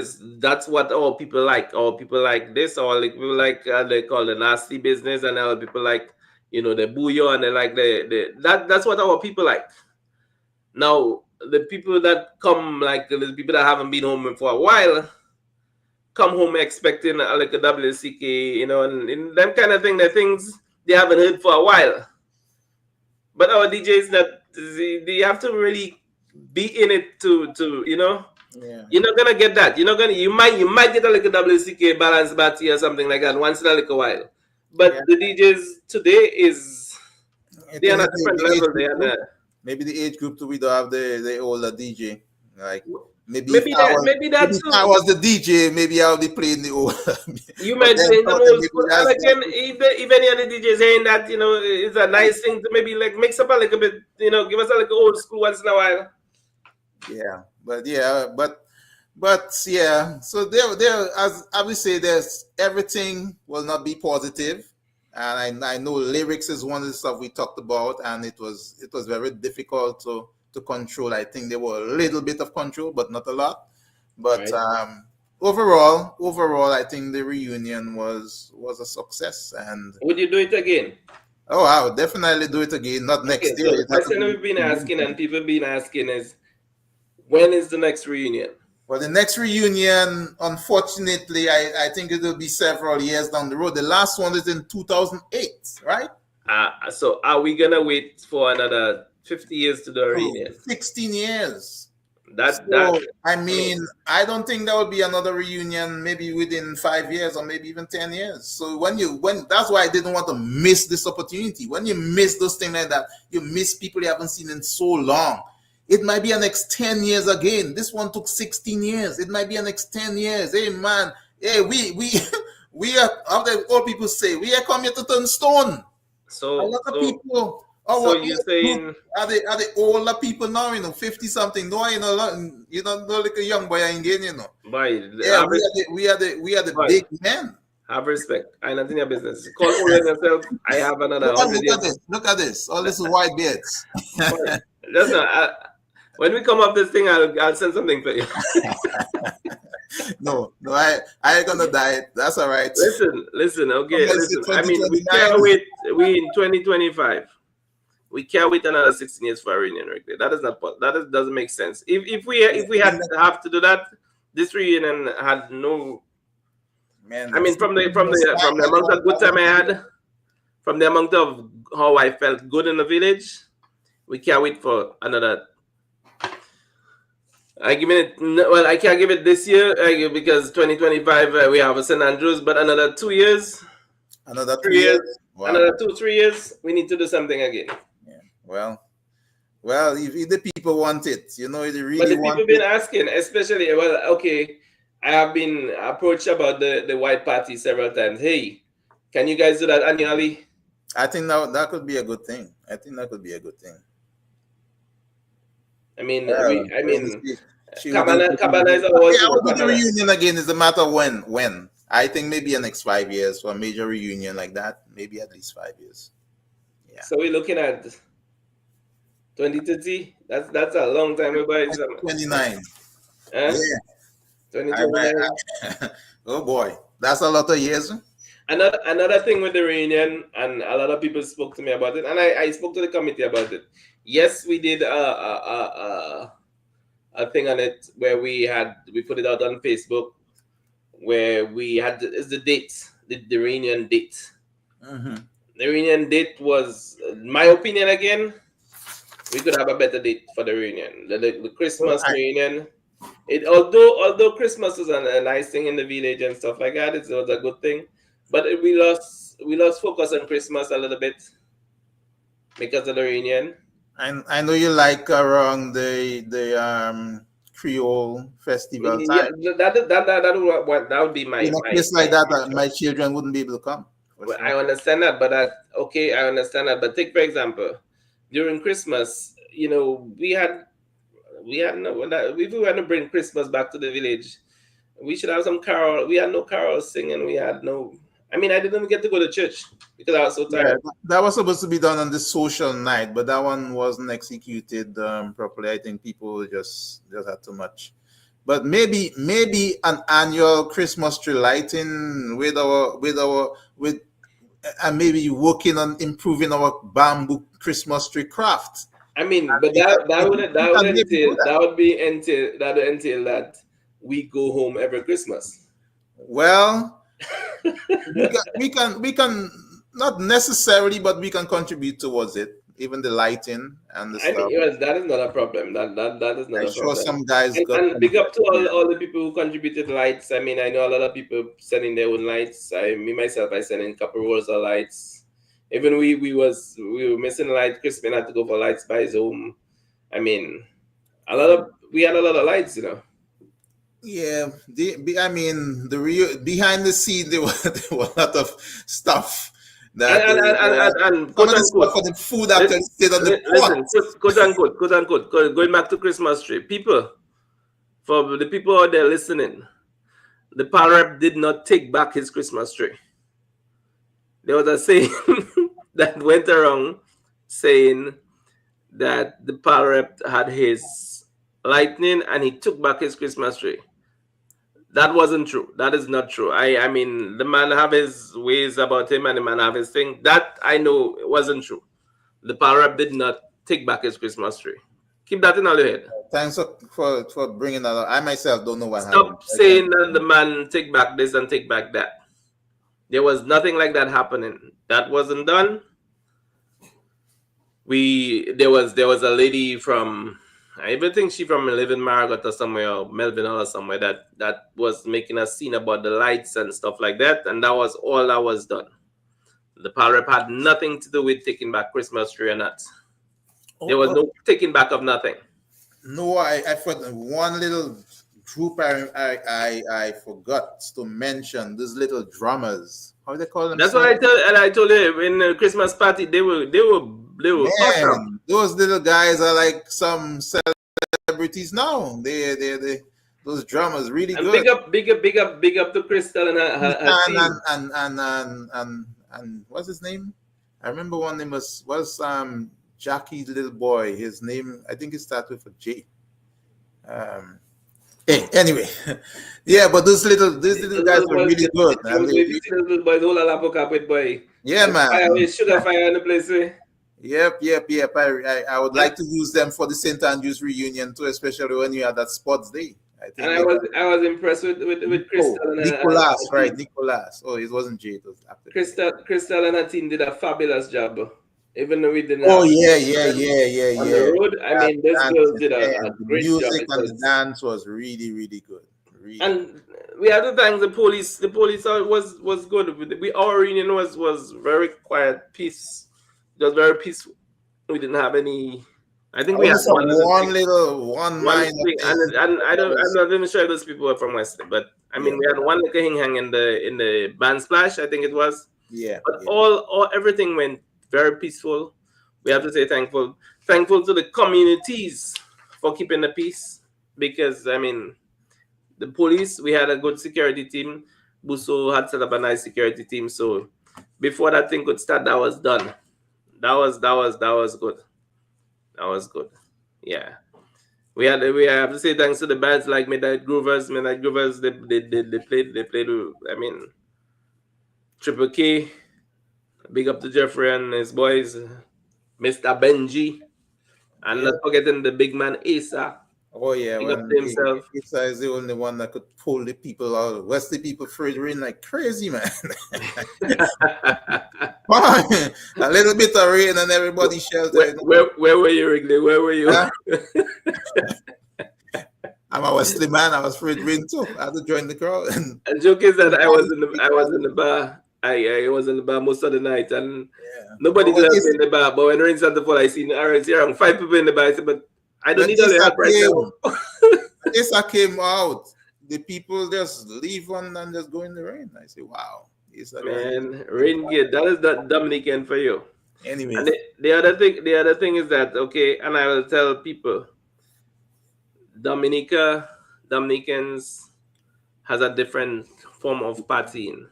our people like. Our people like this, or like people like they call the nasty business, and other people like the booyah, and they like that's what our people like. Now, the people that come, like the people that haven't been home for a while, come home expecting like a WCK, and them kind of thing, the things they haven't heard for a while. But our DJs, they have to really be in it to You're not gonna get that. You might get a like a WCK balance batty or something like that once in a little while. But the DJs today they are at a different level. They are maybe the age group too. We don't have the older DJ. Like maybe that too. If I was the DJ, maybe I'll be playing the old. You might say the old school. And again, if any other DJ saying that, it's a nice thing to maybe like mix up a little bit. Give us a little old school once in a while. Yeah, but yeah. So there, as I would say, there's everything will not be positive. And I know lyrics is one of the stuff we talked about, and it was very difficult to control. I think there were a little bit of control, but not a lot. But overall, I think the reunion was a success. And would you do it again? Oh, I'll definitely do it again. Not Okay, next year. so the It have to question be we've been asking and 2020. people been asking is, when is the next reunion? Well, the next reunion, unfortunately, I think it will be several years down the road. The last one is in 2008, right? So are we gonna wait for another 50 years to do a Oh, reunion? 16 years. That So, I oh, mean, I don't think there will be another reunion maybe within 5 years or maybe even 10 years. So when that's why I didn't want to miss this opportunity. When you miss those things like that, you miss people you haven't seen in so long. It might be an next 10 years again. This one took 16 years. It might be an next 10 years. Hey man, hey, we we are, how the old people say, we are coming to turn stone. A so lot of so people, so our you age group, saying, are the older people now, 50 something. No, no like a young boy again, boy, Yeah, we are the boy, big men. have respect. I not in your business. Call Orion yourself. I have another Look at 100 look at years. this. Look at this. All this is white beards. Boy, just now, when we come up this thing, I'll send something for you. No, I ain't gonna die. That's all right. Listen, okay, Unless listen. it's I mean, we can't 2029. wait. We in 2025. We can't wait another 16 years for a reunion right there. That is not doesn't make sense. If we had have to do that, this reunion had no. Man, I mean, from the 16 from years the time, from the amount of good time I had, from the amount of how I felt good in the village, we can't wait for another. I give it well. I can't give it this year because 2025 we have a St. Andrews, but another 2 years, another two 3 years, years. Wow. another 2 3 years, we need to do something again. Yeah. Well, if the people want it, if they But really the want people been it. asking, especially, well, okay, I have been approached about the white party several times. Hey, can you guys do that annually? I think that could be a good thing. I think that could be a good thing. I mean, Well, I mean, she would do. Cabana is Okay, always I work would do on the that. reunion again. It's a matter of when. When I think maybe the next 5 years for a major reunion like that. Maybe at least 5 years. Yeah. So we're looking at 2030. That's a long time away. 29. Huh? Yeah. I, 2029. oh boy, that's a lot of years. Another thing with the reunion, and a lot of people spoke to me about it, and I spoke to the committee about it. Yes, we did a thing on it where we put it out on Facebook where we had is the date, the reunion date. Mm-hmm. The reunion date was, my opinion again, we could have a better date for the reunion. The Well, Christmas reunion. It although Christmas is a nice thing in the village and stuff like that, it was a good thing, but we lost focus on Christmas a little bit because of the reunion. I know you like around the Creole festival Yeah, time. that would be In a place my like that, future. my children wouldn't be able to come for Well, I sure. understand that, but okay, I understand that. But take for example, during Christmas, we had no. If we want to bring Christmas back to the village, we should have some carol. We had no carols singing. We had no. I mean, I didn't get to go to church because I was so Yeah, tired. that was supposed to be done on the social night, but that one wasn't executed properly. I think people just had too much. But maybe an annual Christmas tree lighting with and maybe working on improving our bamboo Christmas tree craft. I mean, And but we can maybe do that. that would entail that we go home every Christmas. Well, we can not necessarily, but we can contribute towards it, even the lighting and the I mean, stuff. yes, that is not a problem. That is not I a sure problem. some guys got And some big up to ideas. all the people who contributed lights. I mean, I know a lot of people sending their own lights. Me myself, I sent in a couple rolls of lights. Even we were missing light. Crispin had to go for lights by his home. I mean, we had a lot of lights. Yeah, I mean, the real behind the scene, there were there were a lot of stuff And that and, and, and, and, and some quote of the stuff unquote, for the food actually stayed on the pot. listen, quote unquote, going back to Christmas tree, people, for the people out there listening, the power rep did not take back his Christmas tree. There was a saying that went around saying that the power rep had his lightning and he took back his Christmas tree. That wasn't true. That is not true. I mean, the man have his ways about him, and the man have his thing. That I know it wasn't true. The power up did not take back his Christmas tree. Keep that in all your head. Thanks for bringing that up. I myself don't know what happened. Stop saying that the man take back this and take back that. There was nothing like that happening. That wasn't done. There was a lady from, I even think she from live in Margaret or somewhere, or Melvin or somewhere, that was making a scene about the lights and stuff like that, and that was all that was done. The power rep had nothing to do with taking back Christmas tree or not. There was no taking back of nothing. No, I forgot one little group I forgot to mention. These little drummers. How do they call them? That's what I told you in the Christmas party. They were awesome. Those little guys are like some celebrities now. They those drummers really and good. Big up to Crystal and her team. And what's his name? I remember one name was Jackie's little boy. His name, I think it started with a J. Anyway, yeah, but those little guys were really good. Little boys, whole lot of with boy. Yeah, man. Sugar fire in the place. Yep. I would like to use them for the St. Andrews reunion too, especially when you had that sports day. I was impressed with Crystal and Nicolas, right? Nicolas. Oh, it wasn't Jay. It was after. Crystal and her team did a fabulous job. Even though we didn't. Oh yeah. On the road, I mean, this girl did a great job. The music and the dance was really, really good. Really. And we had to thank the police. The police was good. Our reunion was very quiet, peace. It was very peaceful. We didn't have any. I think we had one thing, and I'm not even sure those people were from Wesley, but I mean, we had one little hang in the band splash, I think it was. Yeah. But all everything went very peaceful. We have to say thankful to the communities for keeping the peace, because I mean, the police, we had a good security team. Buso had set up a nice security team, so before that thing could start, that was done. That was good. That was good. Yeah. We have to say thanks to the bands like Midnight Groovers. They played. I mean, Triple K. Big up to Jeffrey and his boys, Mr. Benji, and not forgetting the big man Asa. Oh yeah, big up to himself. Asa is the only one that could pull the people out. Wesley people in like crazy, man. A little bit of rain and everybody sheltered. Where were you, Wrigley? Where were you? I'm a Wesley man. I was afraid rain too. I had to join the crowd. And joke is that I was in the bar. I was in the bar most of the night, and nobody could have been in the bar. But when rain started to fall, I see around 5 people in the bar. I said, but I don't need all the help right now. Issa came out. The people just leave on and just go in the rain. I say, wow. Man, rain gear. That is that Dominican for you. Anyway. And the other thing is that, okay, and I will tell people, Dominicans has a different form of partying.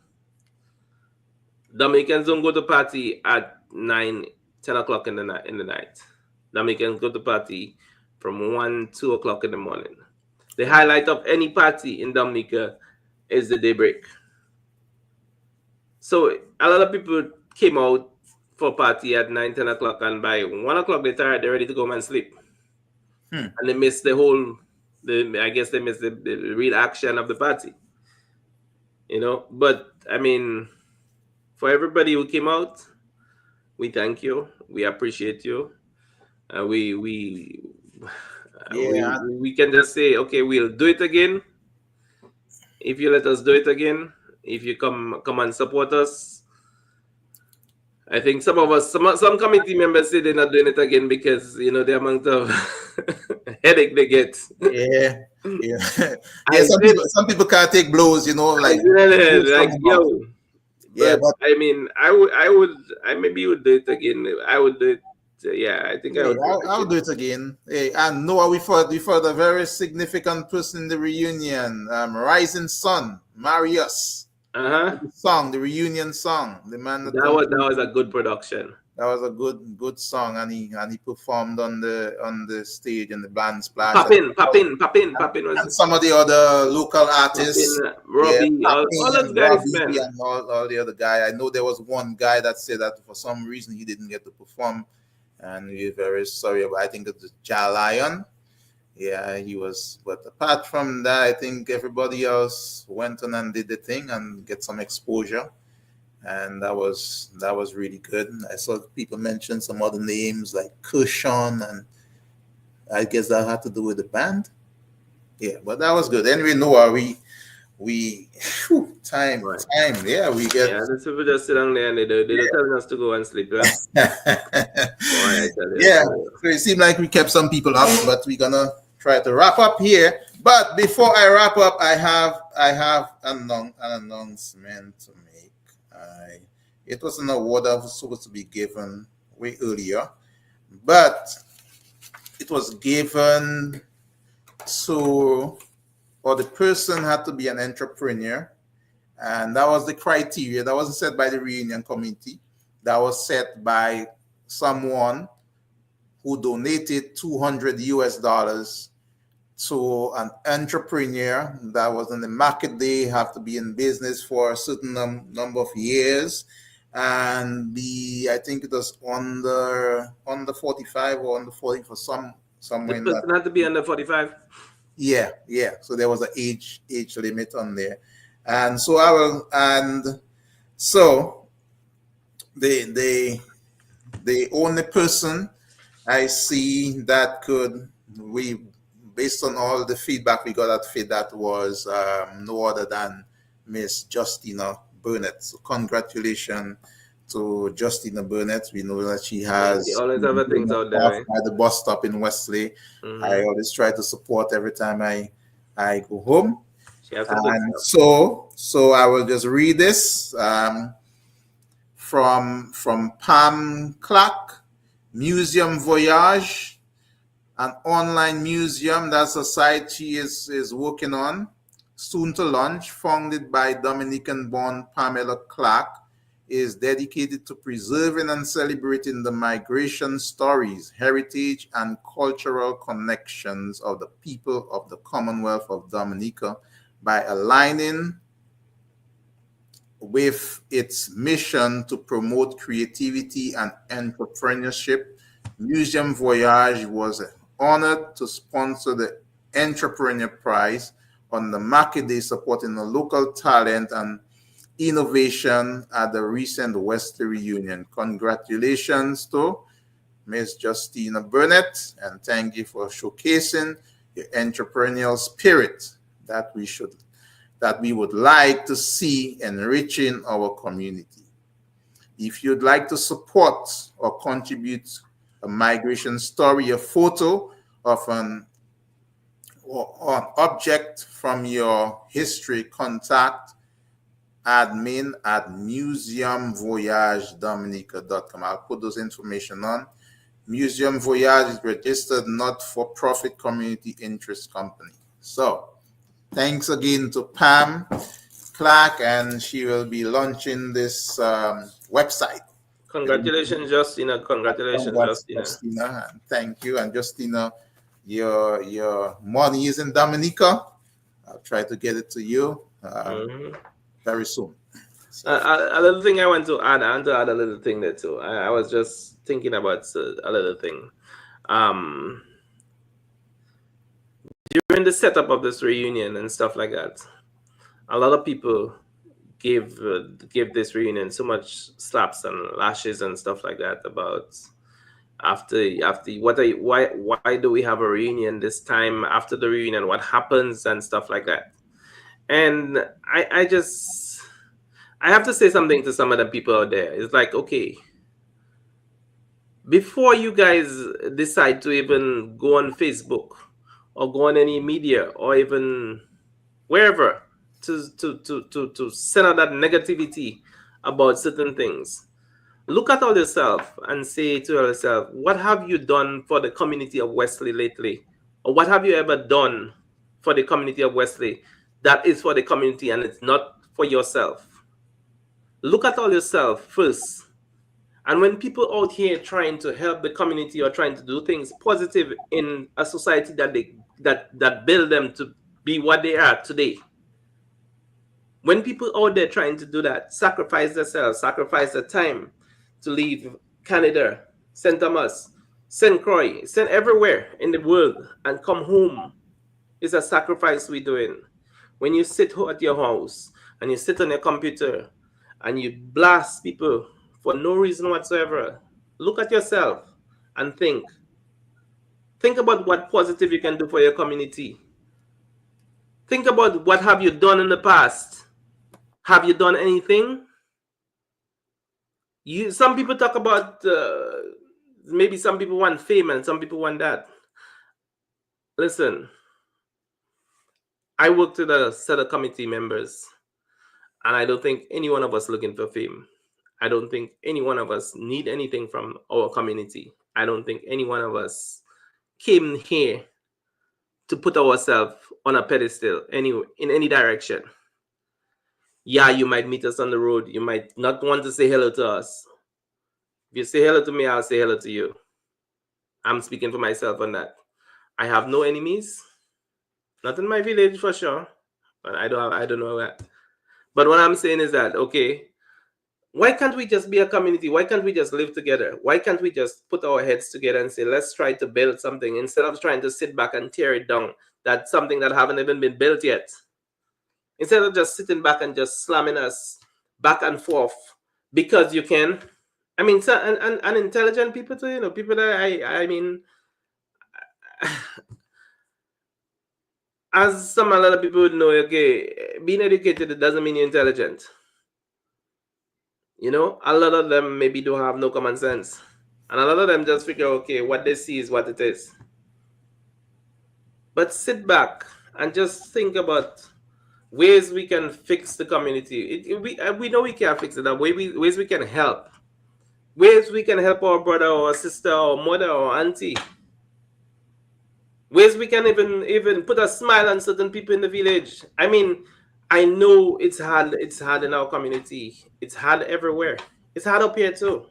Dominicans don't go to party at 9, 10 o'clock in the night. Dominicans go to party from 1, 2 o'clock in the morning. The highlight of any party in Dominica is the daybreak. So a lot of people came out for party at 9, 10 o'clock, and by 1 o'clock they're tired, they're ready to go home and sleep. And they miss I guess they miss the real action of the party. You know, but I mean, for everybody who came out, we thank you. We appreciate you. We can just say, okay, we'll do it again. If you let us do it again, if you come and support us. I think some committee members say they're not doing it again because, you know, the amount of headache they get. Yeah. Some people can't take blows, you know, like yo. Yeah, but I mean, I maybe would do it again. I would do it. Yeah, I think I'll do it again. Hey, and Noah, we fought a very significant person in the reunion, Rising Sun, Marius. The reunion song. The man that was a good production. That was a good song, and he performed on the stage in the band splash, Poppin was and some of the other local Poppin, artists. Yeah, Robbie, Papi all those and guys, Robbie man. and all the other guy. I know there was one guy that said that for some reason he didn't get to perform, and we're very sorry about. I think it's Ja Lion. Yeah, he was. But apart from that, I think everybody else went on and did the thing and get some exposure, and that was really good. I saw people mention some other names like Cushion, and I guess that had to do with the band. Yeah, but that was good. Anyway, Noah, we whew, Right. time. Yeah, we get. Yeah, these people just sit down there and they're telling us to go and sleep. Yeah? Boy, I tell you, I Yeah, tell you. so it seemed like we kept some people up, but we're gonna try to wrap up here. But before I wrap up, I have an announcement to make. It was an award that was supposed to be given way earlier, but it was given to, or the person had to be an entrepreneur, and that was the criteria. That wasn't set by the reunion committee. That was set by someone who donated $200 to an entrepreneur that was in the market. They have to be in business for a certain number of years and be, I think it was under 45 or under 40 for The somewhere in that. person had to be under 45. Yeah. So there was an age limit on there, and so I will, and so the only person I see that could, we, based on all the feedback we got at FID, that was no other than Miss Justina Burnett. So congratulations to Justina Burnett. We know that she Yeah, she has always have her things out there, off right? by the bus stop in Wesley. I Mm-hmm. always try to support every time I go home. She has some good And stuff. so I will just read this from Pam Clark, Museum Voyage, an online museum that society is working on, soon to launch, founded by Dominican-born Pamela Clark, is dedicated to preserving and celebrating the migration stories, heritage, and cultural connections of the people of the Commonwealth of Dominica by aligning with its mission to promote creativity and entrepreneurship. Museum Voyage was honored to sponsor the Entrepreneur Prize on the Market Day, supporting the local talent and innovation at the recent Wesley Reunion. Congratulations to Ms. Justina Burnett, and thank you for showcasing the entrepreneurial spirit that we would like to see enriching our community. If you'd like to support or contribute a migration story, a photo of an or an object from your history, contact admin@museumvoyagedominica.com. I'll put those information on. Museum Voyage is registered not-for-profit community interest company. So thanks again to Pam Clark, and she will be launching this website. Congratulations, Justina. Congratulations, Congrats, Justina. Justina, and thank you. And Justina, your money is in Dominica. I'll try to get it to you Mm-hmm. very soon. So, A little thing I want to add, a little thing there too. I was just thinking about a little thing. Um, During the setup of this reunion and stuff like that, a lot of people give this reunion so much slaps and lashes and stuff like that about after why do we have a reunion this time, after the reunion what happens and stuff like that. And I have to say something to some of the people out there. It's like, okay, before you guys decide to even go on Facebook or go on any media or even wherever to send out that negativity about certain things, look at all yourself and say to yourself, what have you done for the community of Wesley lately? Or what have you ever done for the community of Wesley that is for the community and it's not for yourself? Look at all yourself first And when people out here trying to help the community or trying to do things positive in a society that build them to be what they are today, when people out there trying to do that, sacrifice themselves, sacrifice their time to leave Canada, St. Thomas, St. Croix, St. everywhere in the world and come home, is a sacrifice we're doing. When you sit at your house and you sit on your computer and you blast people for no reason whatsoever, look at yourself and think. Think about what positive you can do for your community. Think about what have you done in the past. Have you done anything? Some people talk about maybe some people want fame and some people want that. Listen, I worked with a set of committee members, and I don't think any one of us looking for fame. I don't think any one of us need anything from our community. I don't think any one of us came here to put ourselves on a pedestal in any direction. Yeah, you might meet us on the road. You might not want to say hello to us. If you say hello to me, I'll say hello to you. I'm speaking for myself on that. I have no enemies. Not in my village for sure. But I don't know that. But what I'm saying is that, okay, why can't we just be a community? Why can't we just live together? Why can't we just put our heads together and say, let's try to build something instead of trying to sit back and tear it down? That's something that haven't even been built yet. Instead of just sitting back and just slamming us back and forth because you can. I mean, and intelligent people too, people that I mean, as a lot of people would know, okay, being educated, it doesn't mean you're intelligent. A lot of them maybe don't have no common sense. And a lot of them just figure, okay, what they see is what it is. But sit back and just think about ways we can fix the community. We know we can't fix it. Ways we can help. Ways we can help our brother or sister or mother or auntie. Ways we can even put a smile on certain people in the village. I mean, I know it's hard. It's hard in our community. It's hard everywhere. It's hard up here too.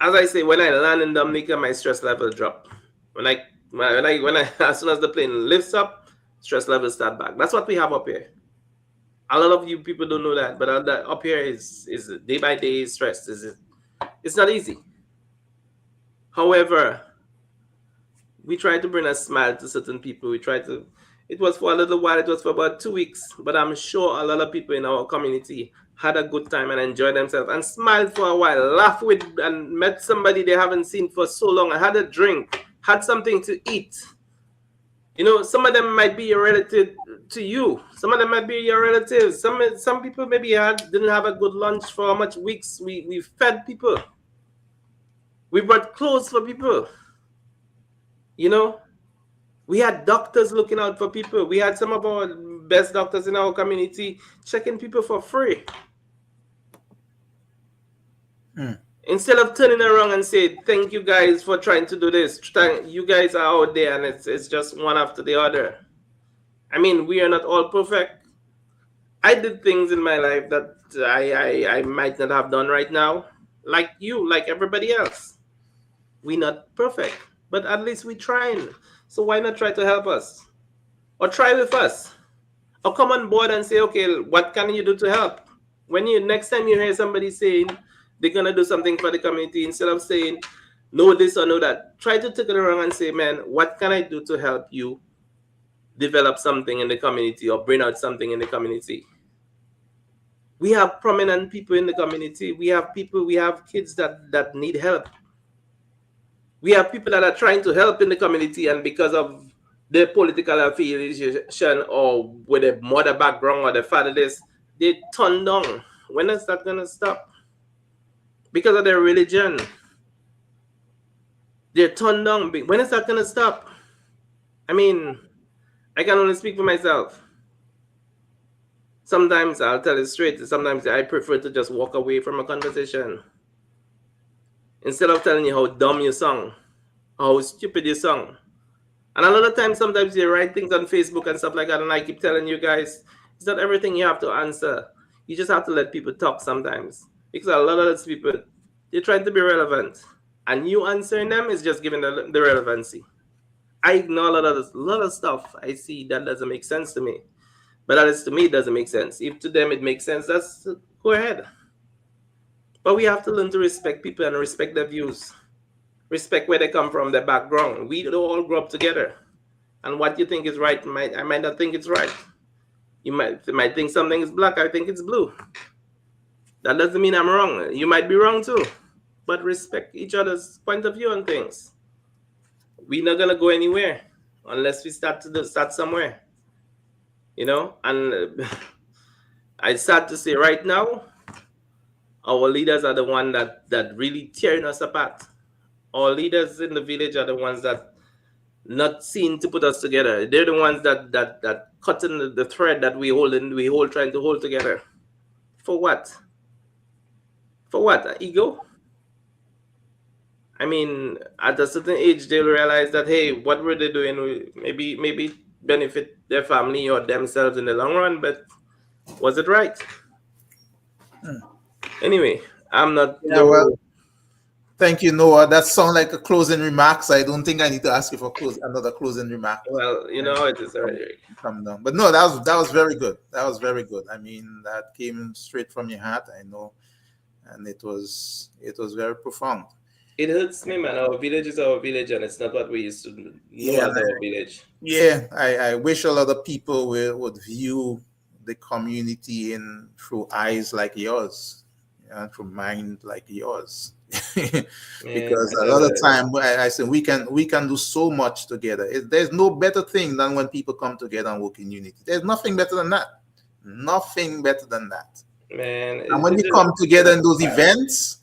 As I say, when I land in Dominica, my stress level drop. When I as soon as the plane lifts up, stress levels start back. That's what we have up here. A lot of you people don't know that, but up here is day by day stress. It's not easy. However, we try to bring a smile to certain people. It was for a little while, it was for about 2 weeks, but I'm sure a lot of people in our community had a good time and enjoyed themselves and smiled for a while, laughed with and met somebody they haven't seen for so long, and had a drink, had something to eat. Some of them might be your relative to you. Some of them might be your relatives. Some people maybe didn't have a good lunch for how much weeks. We fed people. We brought clothes for people. We had doctors looking out for people. We had some of our best doctors in our community checking people for free. Instead of turning around and say, thank you guys for trying to do this. You guys are out there and it's just one after the other. I mean, we are not all perfect. I did things in my life that I might not have done right now. Like you, like everybody else. We're not perfect, but at least we're trying. So why not try to help us? Or try with us? Or come on board and say, okay, what can you do to help? Next time you hear somebody saying they're going to do something for the community, instead of saying, no this or no that, try to take it around and say, man, what can I do to help you develop something in the community or bring out something in the community? We have prominent people in the community. We have kids that need help. We have people that are trying to help in the community, and because of their political affiliation or with a mother background or the father this, they turn down. When is that going to stop? Because of their religion. They're turned down. When is that going to stop? I mean, I can only speak for myself. Sometimes I'll tell it straight. Sometimes I prefer to just walk away from a conversation. Instead of telling you how dumb you sung, how stupid you sung. And a lot of times, sometimes you write things on Facebook and stuff like that, and I keep telling you guys, it's not everything you have to answer. You just have to let people talk sometimes. Because a lot of those people, they're trying to be relevant, and you answering them is just giving the relevancy. I ignore a lot of stuff I see that doesn't make sense to me, but that is to me it doesn't make sense. If to them it makes sense, that's go ahead. But we have to learn to respect people and respect their views, respect where they come from, their background. We don't all grow up together, and what you think is right, I might not think it's right. You might think something is black, I think it's blue. That doesn't mean I'm wrong. You might be wrong too, but respect each other's point of view on things. We're not gonna go anywhere unless we start somewhere, And I start to say right now, our leaders are the one that really tearing us apart. Our leaders in the village are the ones that not seen to put us together. They're the ones that cutting the thread that we hold trying to hold together. For what? For what? Ego? I mean, at a certain age, they'll realize that, hey, what were they doing? Maybe benefit their family or themselves in the long run, but was it right? Anyway, I'm not Yeah, well, no. thank you, Noah. That sounds like a closing remarks. I don't think I need to ask you for another closing remark. Well, it is Come, already. come down. But no, that was very good. That was very good. I mean, that came straight from your heart. I know, and it was very profound. It hurts me, man. Our village is our village, and it's not what we used to know Yeah, as our village. yeah. I wish a lot of people would view the community in through eyes like yours, through mind like yours. Man, Because a lot of time I say we can do so much together. There's no better thing than when people come together and work in unity. There's nothing better than that. Nothing better than that. man, And when you come together in those events,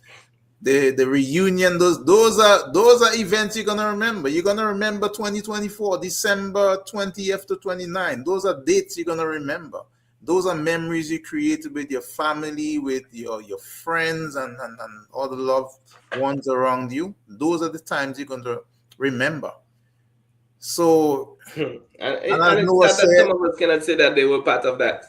the reunion, those are events you're gonna remember. You're gonna remember 2024, December 20th to 29. Those are dates you're gonna remember. Those are memories you created with your family, with your friends, and all the loved ones around you. Those are the times you're gonna remember. So, and, and and as it's Noah sad that said, some of us cannot say that they were part of that.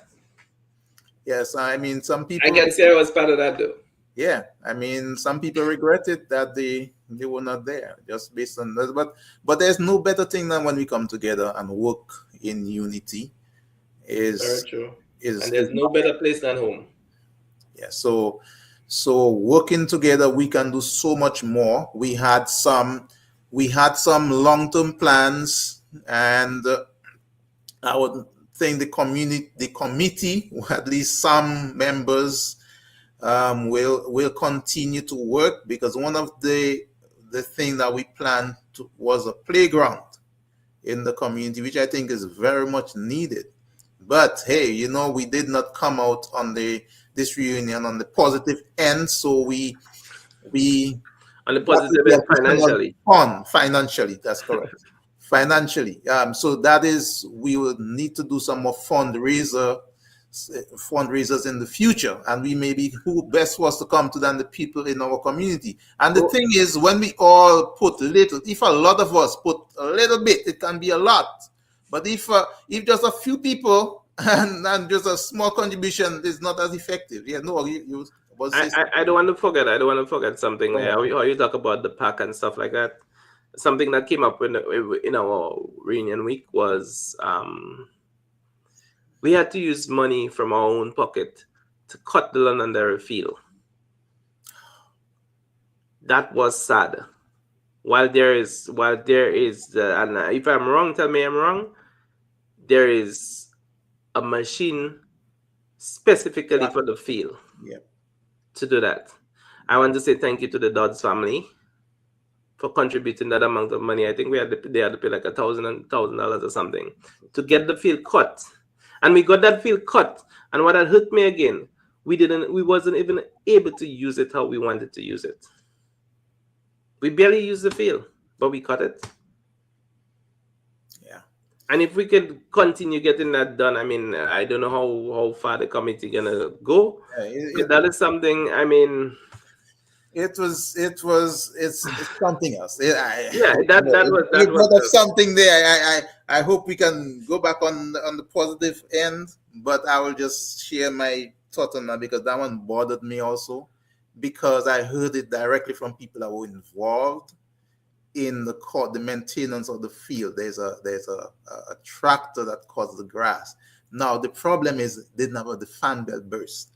yes, I mean some I people, can say I was part of that though. yeah, I mean some people regret it that they were not there just based on that. But there's no better thing than when we come together and work in unity. Very Is true. is And is there's no better place than home. Yeah, so working together, we can do so much more. We had some long-term plans, and I would think the committee, or at least some members, will continue to work, because one of the thing that we planned was a playground in the community, which I think is very much needed. But hey, we did not come out on this reunion on the positive end, so we On the what with positive the end additional financially. fund financially. That's correct. Financially, so that is, we will need to do some more fundraisers in the future, and we maybe who best was to come to than the people in our community. And the Oh, thing is, when we all put little, if a lot of us put a little bit, it can be a lot. But if just a few people and just a small contribution is not as effective. Yeah, no, you was I, say I, I don't want to forget. I don't want to forget something. something. How you talk about the pack and stuff like that. Something that came up in our reunion week was we had to use money from our own pocket to cut the Londonderry field. That was sad. While there is and if I'm wrong, tell me I'm wrong. There is a machine specifically Yeah, for the field yeah. to do that. I want to say thank you to the Dodds family for contributing that amount of money. I think they had to pay like $1,000 or something to get the field cut, and we got that field cut. And what had hurt me again, we wasn't even able to use it how we wanted to use it. We barely used the field, but we cut it. Yeah. And if we could continue getting that done, I mean, I don't know how far the committee gonna go, Yeah, but that is something. I mean, it's something else. yeah, that There's was lot of something there. I hope we can go back on the positive end, but I will just share my thought on that, because that one bothered me also. because I heard it directly from people that were involved in the maintenance of the field. There's a tractor that cuts the grass. Now the problem is they didn't have the fan belt burst.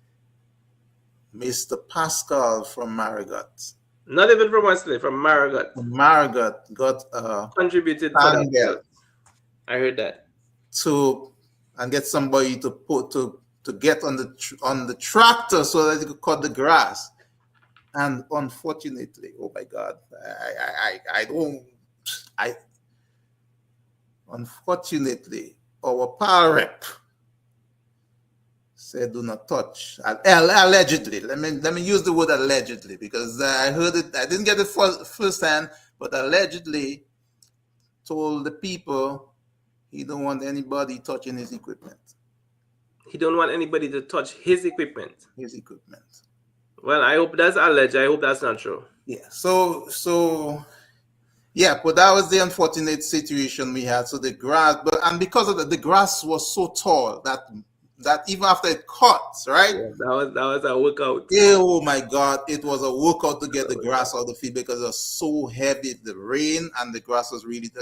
Mr. Pascal from Marigot. Not even from Wesley, from Marigot. Marigot got a Contributed for fan that. belt I heard that. to and get somebody to put to get on the tractor so that he could cut the grass. And unfortunately, oh my God, unfortunately, our power rep said do not touch. Allegedly, let me use the word allegedly, because I heard it, I didn't get it firsthand, but allegedly told the people he don't want anybody touching his equipment. He don't want anybody to touch his equipment. His equipment. Well, I hope that's alleged. I hope that's not true. Yeah. So yeah, but that was the unfortunate situation we had. So the grass, and because of the grass was so tall that even after it cuts, right? Yeah, that was a workout. Oh my God, it was a workout to get the grass out of the field because it was so heavy. The rain and the grass was really.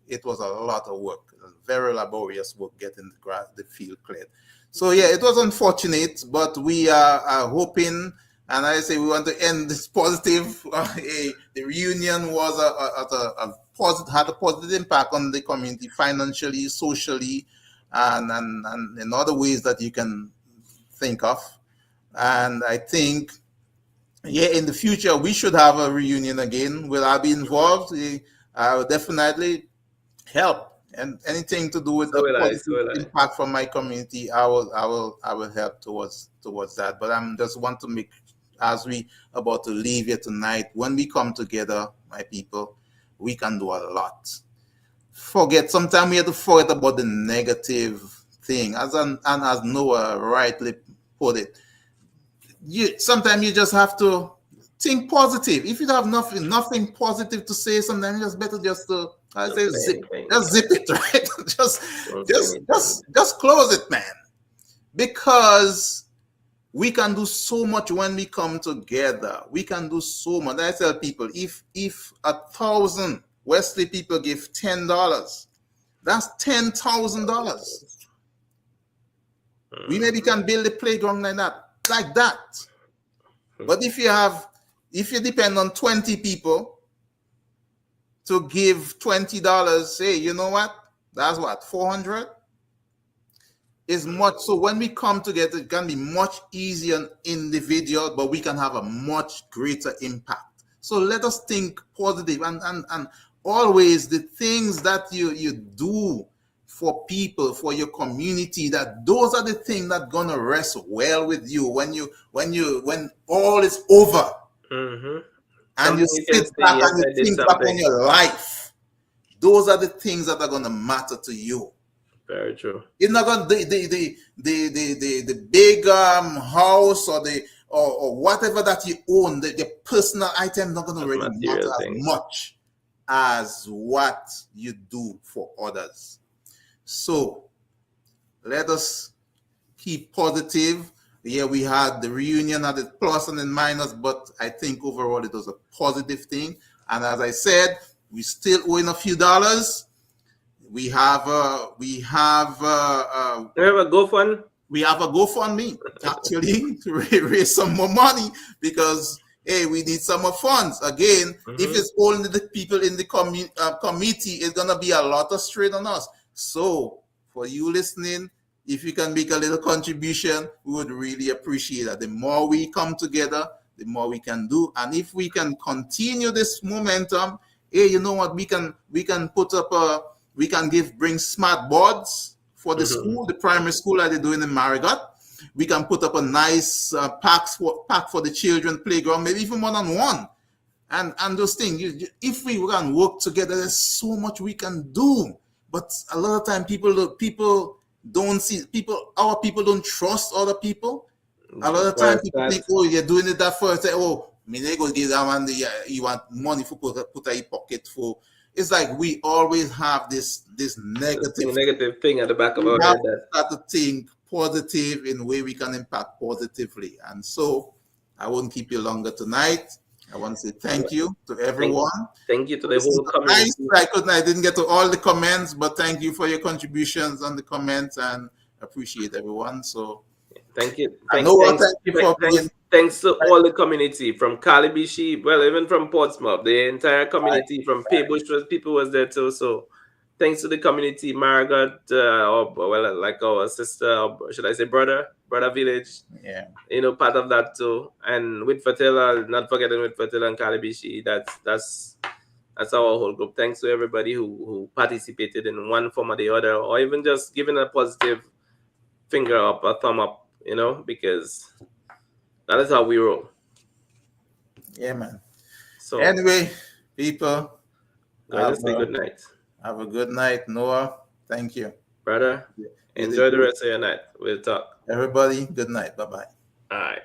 It was a lot of work, very laborious work getting the field cleared. So yeah, it was unfortunate, but we are hoping, and I say we want to end this positive. The reunion was had a positive impact on the community financially, socially, and in other ways that you can think of. And I think, yeah, in the future we should have a reunion again. Will I be involved? I will definitely help, and anything to do with the positive impact from my community, I will help towards that. But I'm just want to make, as we about to leave here tonight, when we come together, my people, we can do a lot. Sometimes we have to forget about the negative thing, as Noah rightly put it. Sometimes you just have to think positive. If you have nothing positive to say, sometimes it's better just to zip it, right? just close it, man. Because we can do so much when we come together. We can do so much. I tell people, if 1,000 Wesley people give $10, that's $10,000. We maybe can build a playground like that. But if you depend on 20 people to give $20, hey, you know what? That's what, 400? Is much. So when we come together, it can be much easier and individual, but we can have a much greater impact. So let us think positive and always the things that you do for people, for your community, that those are the things that gonna rest well with you when all is over. Mm-hmm. And you sit back and you think back on your life. Those are the things that are gonna matter to you. Very true. It's not gonna the big house or whatever that you own, the personal item not gonna really matter as much as what you do for others. So let us keep positive. Yeah, we had the reunion had the plus and the minus, but I think overall it was a positive thing. And as I said, we still owing a few dollars. We have a GoFundMe. We have a GoFundMe actually to raise some more money because hey, we need some more funds. Again, if it's only the people in the committee, it's gonna be a lot of strain on us. So for you listening, if you can make a little contribution, we would really appreciate that. The more we come together, the more we can do. And if we can continue this momentum, hey, you know what? We can bring smart boards for the school, the primary school that they're doing in Marigot. We can put up a nice pack for the children playground, maybe even one-on-one. And those things, if we can work together, there's so much we can do. But a lot of time people don't see our people don't trust other people. A lot of time people think, oh, you're doing it that first. Say, oh, they go give that one you want money for put a pocket for. It's like we always have this negative thing at the back of our head. Start to think positive in a way we can impact positively. And so I won't keep you longer tonight. I want to say thank you to Thank, everyone. thank you to the whole Nice. community. I didn't get to all the comments, but thank you for your contributions on the comments and appreciate everyone. So Thank you. Noah, thank you for being. Thanks to all the community from Calibi Sheep, well, even from Portsmouth, the entire community from Paybush people was there too. So thanks to the community, Margaret, or well, like our sister, or should I say brother village, Yeah. Part of that too. And with Fatila, not forgetting with Fatila and Calibi Sheep, that's our whole group. Thanks to everybody who participated in one form or the other, or even just giving a positive finger up, a thumb up, because that is how we roll. Yeah, man. So anyway, people, go ahead and say good night. Have a good night, Noah. Thank you, brother. Enjoy the rest of your night. We'll talk. Everybody, good night. Bye-bye. All right.